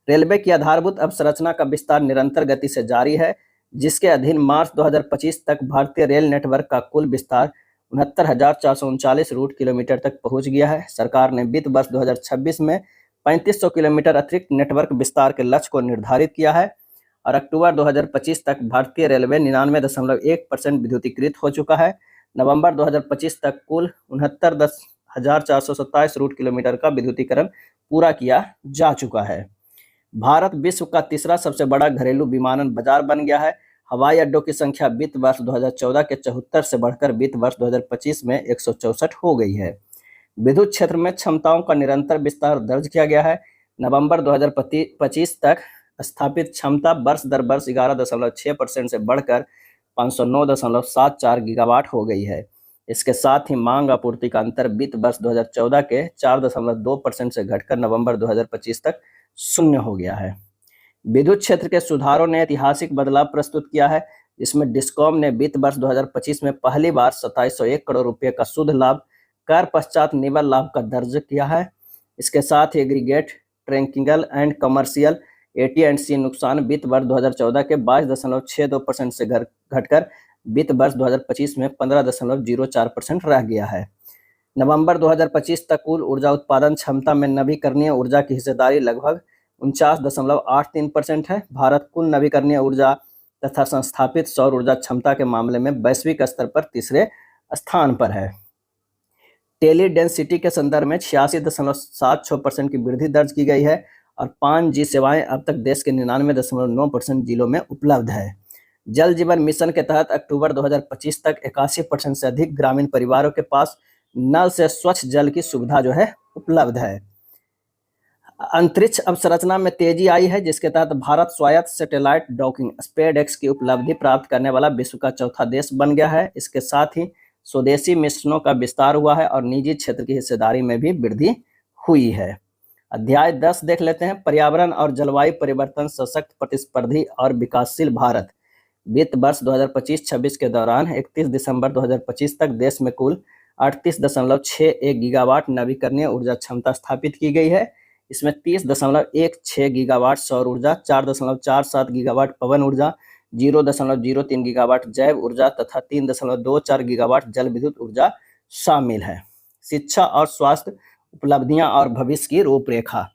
रेलवे की आधारभूत अवसंरचना का विस्तार निरंतर गति से जारी है, जिसके अधीन मार्च 2025 तक भारतीय रेल नेटवर्क का कुल विस्तार 69,439 रूट किलोमीटर तक पहुंच गया है। सरकार ने वित्त वर्ष 2026 में 3500 किलोमीटर अतिरिक्त नेटवर्क विस्तार के लक्ष्य को निर्धारित किया है और अक्टूबर 2025 तक भारतीय रेलवे 99.1% विद्युतीकृत हो चुका है। नवंबर 2025 तक कुल 69,427 रूट किलोमीटर का विद्युतीकरण पूरा किया जा चुका है। भारत विश्व का तीसरा सबसे बड़ा घरेलू विमानन बाजार बन गया है। हवाई अड्डों की संख्या वित्त वर्ष 2014 के 74 से बढ़कर वित्त वर्ष 2025 में 164 हो गई है। विद्युत क्षेत्र में क्षमताओं का निरंतर विस्तार दर्ज किया गया है। नवंबर 2025 तक स्थापित क्षमता वर्ष दर वर्ष 11.6% से बढ़कर 509.74 गीगावाट हो गई है। इसके साथ ही मांग आपूर्ति का अंतर वित्त वर्ष 2014 के 4.2% से घटकर नवंबर 2025 तक शून्य हो गया है। विद्युत क्षेत्र के सुधारों ने ऐतिहासिक बदलाव प्रस्तुत किया है, जिसमें डिस्कॉम ने वित्त वर्ष 2025 में पहली बार 2701 करोड़ रुपए का शुद्ध लाभ कर पश्चात निवल लाभ का दर्ज किया है। इसके साथ ही एग्रीगेट ट्रैंकिंगल एंड कमर्शियल AT&C नुकसान वित्त वर्ष 2014 के 22.62% से घटकर वित्त वर्ष 2025 में 15.04% रह गया है। नवंबर 2025 तक कुल ऊर्जा उत्पादन क्षमता में नवीकरणीय ऊर्जा की हिस्सेदारी लगभग 49.83% है। भारत कुल नवीकरणीय ऊर्जा तथा संस्थापित सौर ऊर्जा क्षमता के मामले में वैश्विक स्तर पर तीसरे स्थान पर है। टेली डेंसिटी के संदर्भ में 86.76% की वृद्धि दर्ज की गई है और 5G सेवाएं अब तक देश के 99.9% जिलों में उपलब्ध है। जल जीवन मिशन के तहत अक्टूबर 2025 तक 81% से अधिक ग्रामीण परिवारों के पास नल से स्वच्छ जल की सुविधा जो है उपलब्ध है। अंतरिक्ष अवसंरचना में तेजी आई है, जिसके तहत भारत स्वायत्त सैटेलाइट डॉकिंग स्पेसएक्स की उपलब्धि प्राप्त करने वाला विश्व का चौथा देश बन गया है। इसके साथ ही स्वदेशी मिशनों का विस्तार हुआ है और निजी क्षेत्र की हिस्सेदारी में भी वृद्धि हुई है। अध्याय 10 देख लेते हैं, पर्यावरण और जलवायु परिवर्तन, सशक्त, प्रतिस्पर्धी और विकासशील भारत। वित्त वर्ष 2025-26 के दौरान 31 दिसंबर 2025 तक देश में कुल 38.61 गीगावाट नवीकरणीय ऊर्जा क्षमता स्थापित की गई है। इसमें 30.16 गीगावाट सौर ऊर्जा, 4.47 गीगावाट पवन ऊर्जा, 0.03 गीगावाट जैव ऊर्जा तथा 3.24 गीगावाट जल विद्युत ऊर्जा शामिल है। शिक्षा और स्वास्थ्य उपलब्धियां और भविष्य की रूपरेखा।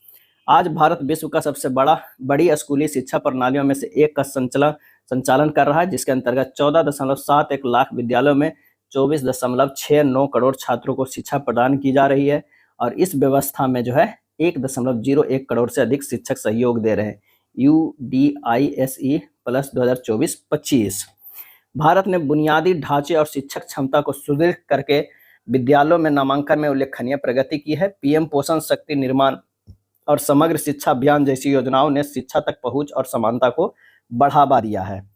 आज भारत विश्व का सबसे बड़ी स्कूली शिक्षा प्रणालियों में से एक का संचालन कर रहा है, जिसके अंतर्गत 14.71 लाख विद्यालयों में 24.69 करोड़ छात्रों को शिक्षा प्रदान की जा रही है और इस व्यवस्था में जो है 1.01 करोड़ से अधिक शिक्षक सहयोग दे रहे हैं। UDISE plus 2024-25। भारत ने बुनियादी ढांचे और शिक्षक क्षमता को सुदृढ़ करके विद्यालयों में नामांकन में उल्लेखनीय प्रगति की है। PM पोषण शक्ति निर्माण और समग्र शिक्षा अभियान जैसी योजनाओं ने शिक्षा तक पहुंच और समानता को बढ़ावा दिया है।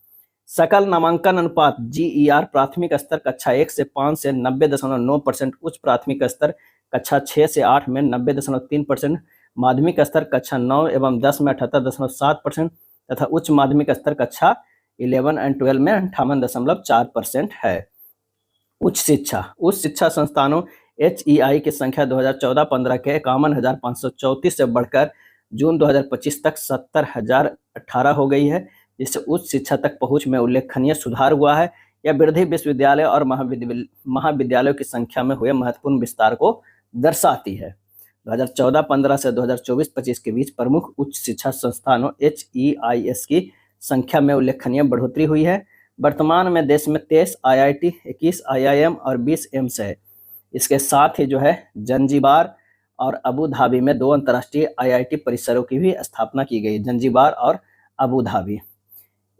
सकल नामांकन अनुपात GER प्राथमिक स्तर कक्षा 1 से 5 से 90.9%, उच्च प्राथमिक स्तर कक्षा 6 से 8 में 90.3%, माध्यमिक स्तर कक्षा 9 एवं 10 में 78.7% तथा उच्च माध्यमिक स्तर कक्षा 11 और 12 में 58.4% है। उच्च शिक्षा संस्थानों HEI की संख्या 2014-15 के 51,534 से बढ़कर जून 2025 तक 70,018 हो गई है, जिससे उच्च शिक्षा तक पहुंच में उल्लेखनीय सुधार हुआ है। यह वृद्धि विश्वविद्यालय और महाविद्यालयों की संख्या में हुए महत्वपूर्ण विस्तार को दर्शाती है। 2014-15 से 2024-25 के बीच प्रमुख उच्च शिक्षा संस्थानों HEIS की संख्या में उल्लेखनीय बढ़ोतरी हुई है। वर्तमान में देश में 23 IIT, 21 IIM और 20 एम्स है। इसके साथ ही जो है जंजीबार और अबू धाबी में 2 अंतर्राष्ट्रीय IIT परिसरों की भी स्थापना की गई, जंजीबार और अबू धाबी।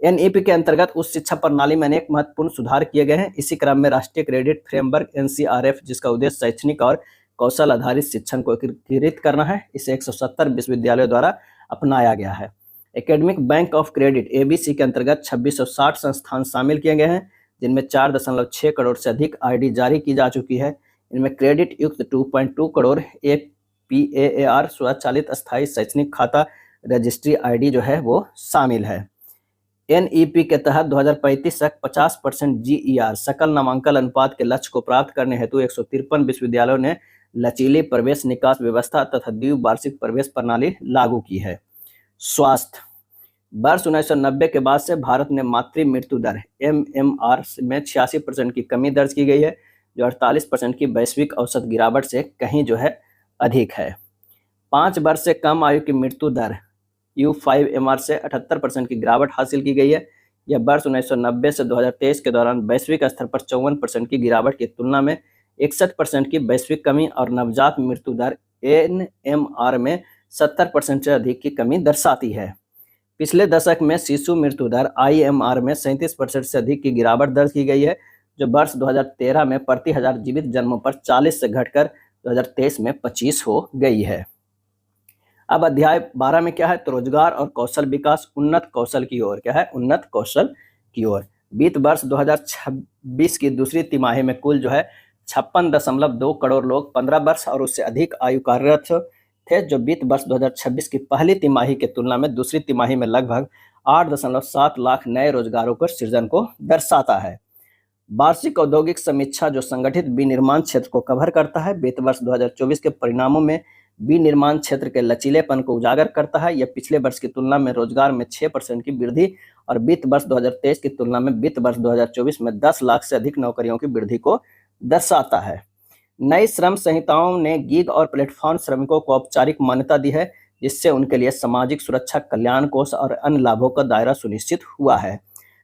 NEP के अंतर्गत उच्च शिक्षा प्रणाली में अनेक महत्वपूर्ण सुधार किए गए हैं। इसी क्रम में राष्ट्रीय क्रेडिट फ्रेमवर्क NCRF, जिसका उद्देश्य शैक्षणिक और कौशल आधारित शिक्षण को एकीकृत करना है, इसे 170 विश्वविद्यालयों द्वारा अपनाया गया है। Academic bank of credit ABC के अंतर्गत 2660 संस्थान शामिल किए गए हैं, जिनमें 4.6 करोड़ से अधिक ID जारी की जा चुकी है। इनमें क्रेडिट युक्त 2.2 करोड़ APAAR स्वचालित अस्थायी शैक्षणिक खाता रजिस्ट्री ID जो है वो शामिल है। NEP के तहत 2035 तक 50% GER सकल नामांकन अनुपात के लक्ष्य को प्राप्त करने हेतु 153 विश्वविद्यालयों ने लचीली प्रवेश निकास व्यवस्था तथा द्विवार्षिक प्रवेश प्रणाली लागू की है। स्वास्थ्य। वर्ष 1990 के बाद से भारत ने मातृ मृत्यु दर MMR में 86% की कमी दर्ज की गई है, जो 48% की वैश्विक औसत गिरावट से कहीं जो है अधिक है। 5 वर्ष से कम आयु की मृत्यु दर U5MR से 78% की गिरावट हासिल की गई है। यह वर्ष 1990 से 2023 के दौरान वैश्विक स्तर पर 54% की गिरावट की तुलना में 61% की वैश्विक कमी और नवजात मृत्यु दर NMR में 70% से अधिक की कमी दर्शाती है। पिछले दशक में शिशु मृत्यु दर IMR में 37% से अधिक की गिरावट दर्ज की गई है, जो वर्ष 2013 में प्रति 1000 जीवित जन्मों पर 40 से घटकर 2023 में 25 हो गई है। अब अध्याय 12 में क्या है, तो रोजगार और कौशल विकास, उन्नत कौशल की ओर। क्या है, उन्नत कौशल की ओर। वित्त वर्ष 2026 की दूसरी तिमाही में कुल जो है 56.2 करोड़ लोग 15 वर्ष और उससे अधिक आयु कार्यरत थे, जो वित्त वर्ष 2026 की पहली तिमाही की तुलना में दूसरी तिमाही में लगभग 8.7 लाख नए रोजगारों के सृजन को दर्शाता है। वार्षिक औद्योगिक समीक्षा जो संगठित विनिर्माण क्षेत्र को कवर करता है, वित्त वर्ष 2024 के परिणामों में विनिर्माण क्षेत्र के लचीलेपन को उजागर करता है। यह पिछले वर्ष की तुलना में रोजगार में 6% की वृद्धि और वित्त वर्ष 2023 की तुलना में वित्त वर्ष 2024 में 10 लाख से अधिक नौकरियों की वृद्धि को दर्शाता है। नई श्रम संहिताओं ने गीग और प्लेटफॉर्म श्रमिकों को औपचारिक मान्यता दी है, जिससे उनके लिए सामाजिक सुरक्षा, कल्याण कोष और अन्य लाभों का दायरा सुनिश्चित हुआ है।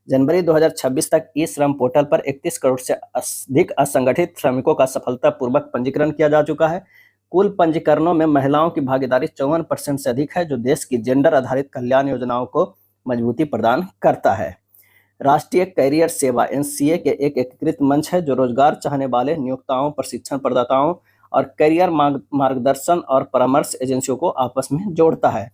जनवरी 2026 तक ई श्रम पोर्टल पर 31 करोड़ से अधिक असंगठित श्रमिकों का सफलतापूर्वक पंजीकरण किया जा चुका है। कुल पंजीकरणों में महिलाओं की भागीदारी 54% से अधिक है, जो देश की जेंडर आधारित कल्याण योजनाओं को मजबूती प्रदान करता है। राष्ट्रीय कैरियर सेवा NCA के एक एकीकृत मंच है, जो रोजगार चाहने वाले नियोक्ताओं, प्रशिक्षण प्रदाताओं और कैरियर मार्गदर्शन और परामर्श एजेंसियों को आपस में जोड़ता है।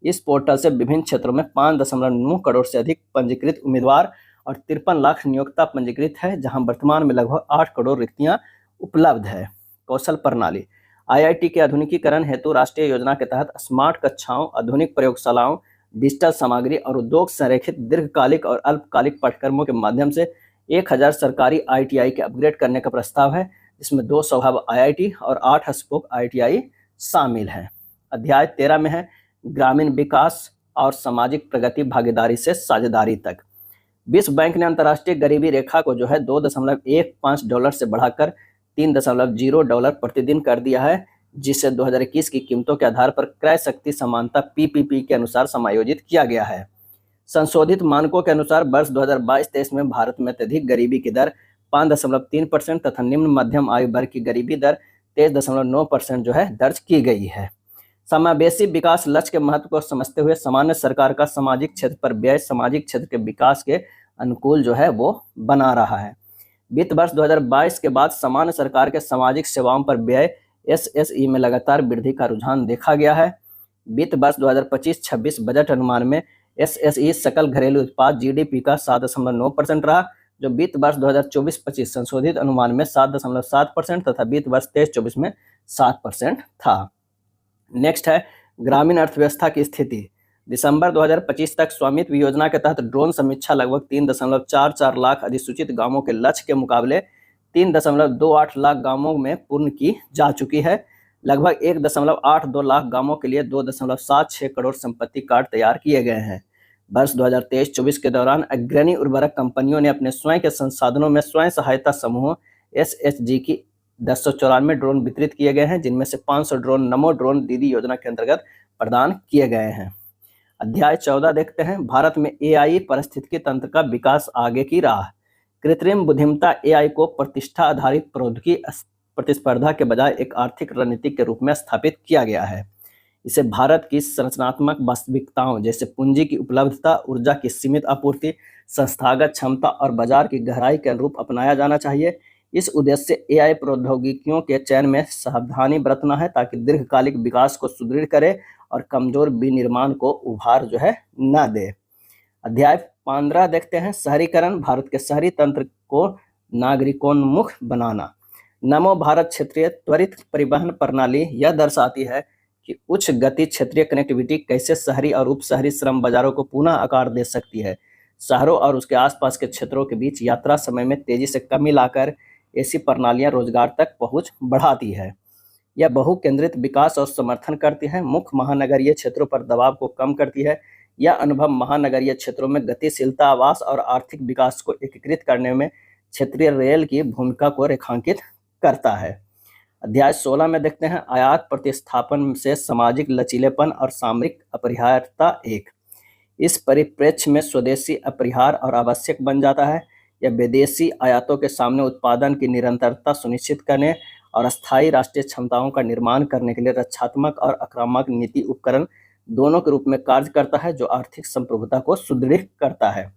इस पोर्टल से विभिन्न क्षेत्रों में 5.9 करोड़ से अधिक पंजीकृत उम्मीदवार और 53 लाख नियोक्ता पंजीकृत है, जहां वर्तमान में लगभग 8 करोड़ रिक्तियां उपलब्ध है। कौशल प्रणाली IIT के आधुनिकीकरण हेतु राष्ट्रीय योजना के तहत स्मार्ट कक्षाओं, आधुनिक प्रयोगशालाओं, डिजिटल सामग्री और उद्योग संरेखित दीर्घकालिक और अल्पकालिक पाठ्यक्रमों के माध्यम से 1000 सरकारी ITI के अपग्रेड करने का प्रस्ताव है, जिसमें 2 स्वभाव IIT और 8 हस्पोक ITI शामिल हैं। अध्याय 13 में है ग्रामीण विकास और सामाजिक प्रगति, भागीदारी से साझेदारी तक। विश्व बैंक ने अंतर्राष्ट्रीय गरीबी रेखा को जो है $2.15 से बढ़ाकर $3.0 प्रतिदिन कर दिया है, जिसे 2021 की कीमतों के आधार पर क्रय शक्ति समानता PPP के अनुसार समायोजित किया गया है। संशोधित मानकों के अनुसार वर्ष 2022-23 में भारत में अत्यधिक गरीबी की दर 5.3% तथा निम्न मध्यम आयु वर्ग की गरीबी दर 23.9% जो है दर्ज की गई है। समावेशी विकास लक्ष्य के महत्व को समझते हुए सामान्य सरकार का सामाजिक क्षेत्र पर व्यय सामाजिक क्षेत्र के विकास के अनुकूल जो है वो बना रहा है। वित्त वर्ष 2022 के बाद सामान्य सरकार के सामाजिक सेवाओं पर व्यय SSE में लगातार वृद्धि का रुझान देखा गया है। वित्त वर्ष 2025-26 बजट अनुमान में SSE सकल घरेलू उत्पाद GDP का 7.9% रहा, जो वित्त वर्ष 2024-25 संशोधित अनुमान में 7.7% तथा वित्त वर्ष 23-24 में 7% था। नेक्स्ट है ग्रामीण अर्थव्यवस्था की स्थिति। दिसंबर 2025 तक स्वामित्व योजना के तहत ड्रोन समीक्षा लगभग 3.44 लाख अधिसूचित गांवों के लक्ष्य के मुकाबले 3.28 लाख गांवों में पूर्ण की जा चुकी है। लगभग 1.82 लाख गांवों के लिए 2.76 करोड़ संपत्ति कार्ड तैयार किए गए हैं। वर्ष 2023-24 के दौरान अग्रणी उर्वरक कंपनियों ने अपने स्वयं के संसाधनों में स्वयं सहायता समूह SHG की 1094 ड्रोन वितरित किए गए हैं, जिनमें से 500 ड्रोन नमो ड्रोन दीदी योजना के अंतर्गत प्रदान किए गए हैं। अध्याय 14 देखते हैं भारत में AI पारिस्थितिकी तंत्र का विकास, आगे की राह। कृत्रिम बुद्धिमत्ता AI को प्रतिष्ठा आधारित प्रौद्योगिकी प्रतिस्पर्धा के बजाय एक आर्थिक रणनीति के रूप में स्थापित किया गया है। इसे भारत की संरचनात्मक वास्तविकताओं जैसे पूंजी की उपलब्धता, ऊर्जा की सीमित आपूर्ति, संस्थागत क्षमता और बाजार की गहराई के अनुरूप अपनाया जाना चाहिए। इस उद्देश्य से AI प्रौद्योगिकियों के चयन में सावधानी बरतना है, ताकि दीर्घकालिक विकास को सुदृढ़ करे और कमजोर विनिर्माण को उभार जो है न दे। अध्याय 15 देखते हैं शहरीकरण, भारत के शहरी तंत्र को नागरिकोन्मुख बनाना। नमो भारत क्षेत्रीय त्वरित परिवहन प्रणाली यह दर्शाती है कि उच्च गति क्षेत्रीय कनेक्टिविटी कैसे शहरी और उप शहरी श्रम बाजारों को पुनः आकार दे सकती है। शहरों और उसके आसपास के क्षेत्रों के बीच यात्रा समय में तेजी से कमी लाकर ऐसी प्रणालियां रोजगार तक पहुंच बढ़ाती है। यह बहुकेंद्रित विकास और समर्थन करती है, मुख्य महानगरीय क्षेत्रों पर दबाव को कम करती है। यह अनुभव महानगरीय क्षेत्रों में गतिशीलता, आवास और आर्थिक विकास को एकीकृत करने में क्षेत्रीय रेल की भूमिका को रेखांकित करता है। अध्याय 16 में देखते हैं आयात प्रतिस्थापन से सामाजिक लचीलेपन और सामरिक अपरिहार्यता एक। इस परिप्रेक्ष्य में स्वदेशी अपरिहार्य और आवश्यक बन जाता है। यह विदेशी आयातों के सामने उत्पादन की निरंतरता सुनिश्चित करने और अस्थायी राष्ट्रीय क्षमताओं का निर्माण करने के लिए रक्षात्मक और आक्रामक नीति उपकरण दोनों के रूप में कार्य करता है, जो आर्थिक संप्रभुता को सुदृढ़ करता है।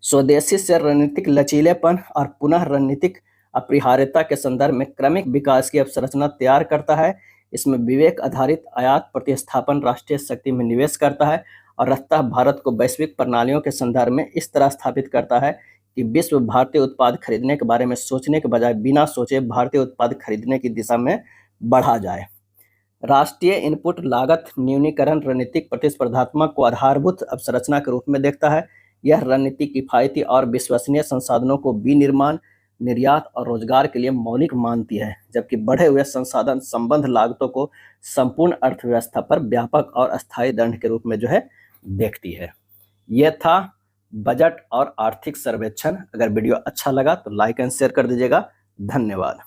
स्वदेशी से रणनीतिक लचीलेपन और पुनः रणनीतिक अपरिहार्यता के संदर्भ में क्रमिक विकास की अवसंरचना तैयार करता है। इसमें विवेक आधारित आयात प्रतिस्थापन राष्ट्रीय शक्ति में निवेश करता है और अंततः भारत को वैश्विक प्रणालियों के संदर्भ में इस तरह स्थापित करता है कि विश्व भारतीय उत्पाद खरीदने के बारे में सोचने के बजाय बिना सोचे भारतीय उत्पाद खरीदने की दिशा में बढ़ा जाए। राष्ट्रीय इनपुट लागत न्यूनीकरण रणनीतिक प्रतिस्पर्धात्मक को आधारभूत अवसंरचना के रूप में देखता है। यह रणनीति किफायती और विश्वसनीय संसाधनों को विनिर्माण, निर्यात और रोजगार के लिए मौलिक मानती है, जबकि बढ़े हुए संसाधन संबंध लागतों को संपूर्ण अर्थव्यवस्था पर व्यापक और अस्थायी दंड के रूप में देखती है। यह था बजट और आर्थिक सर्वेक्षण। अगर वीडियो अच्छा लगा तो लाइक एंड शेयर कर दीजिएगा। धन्यवाद।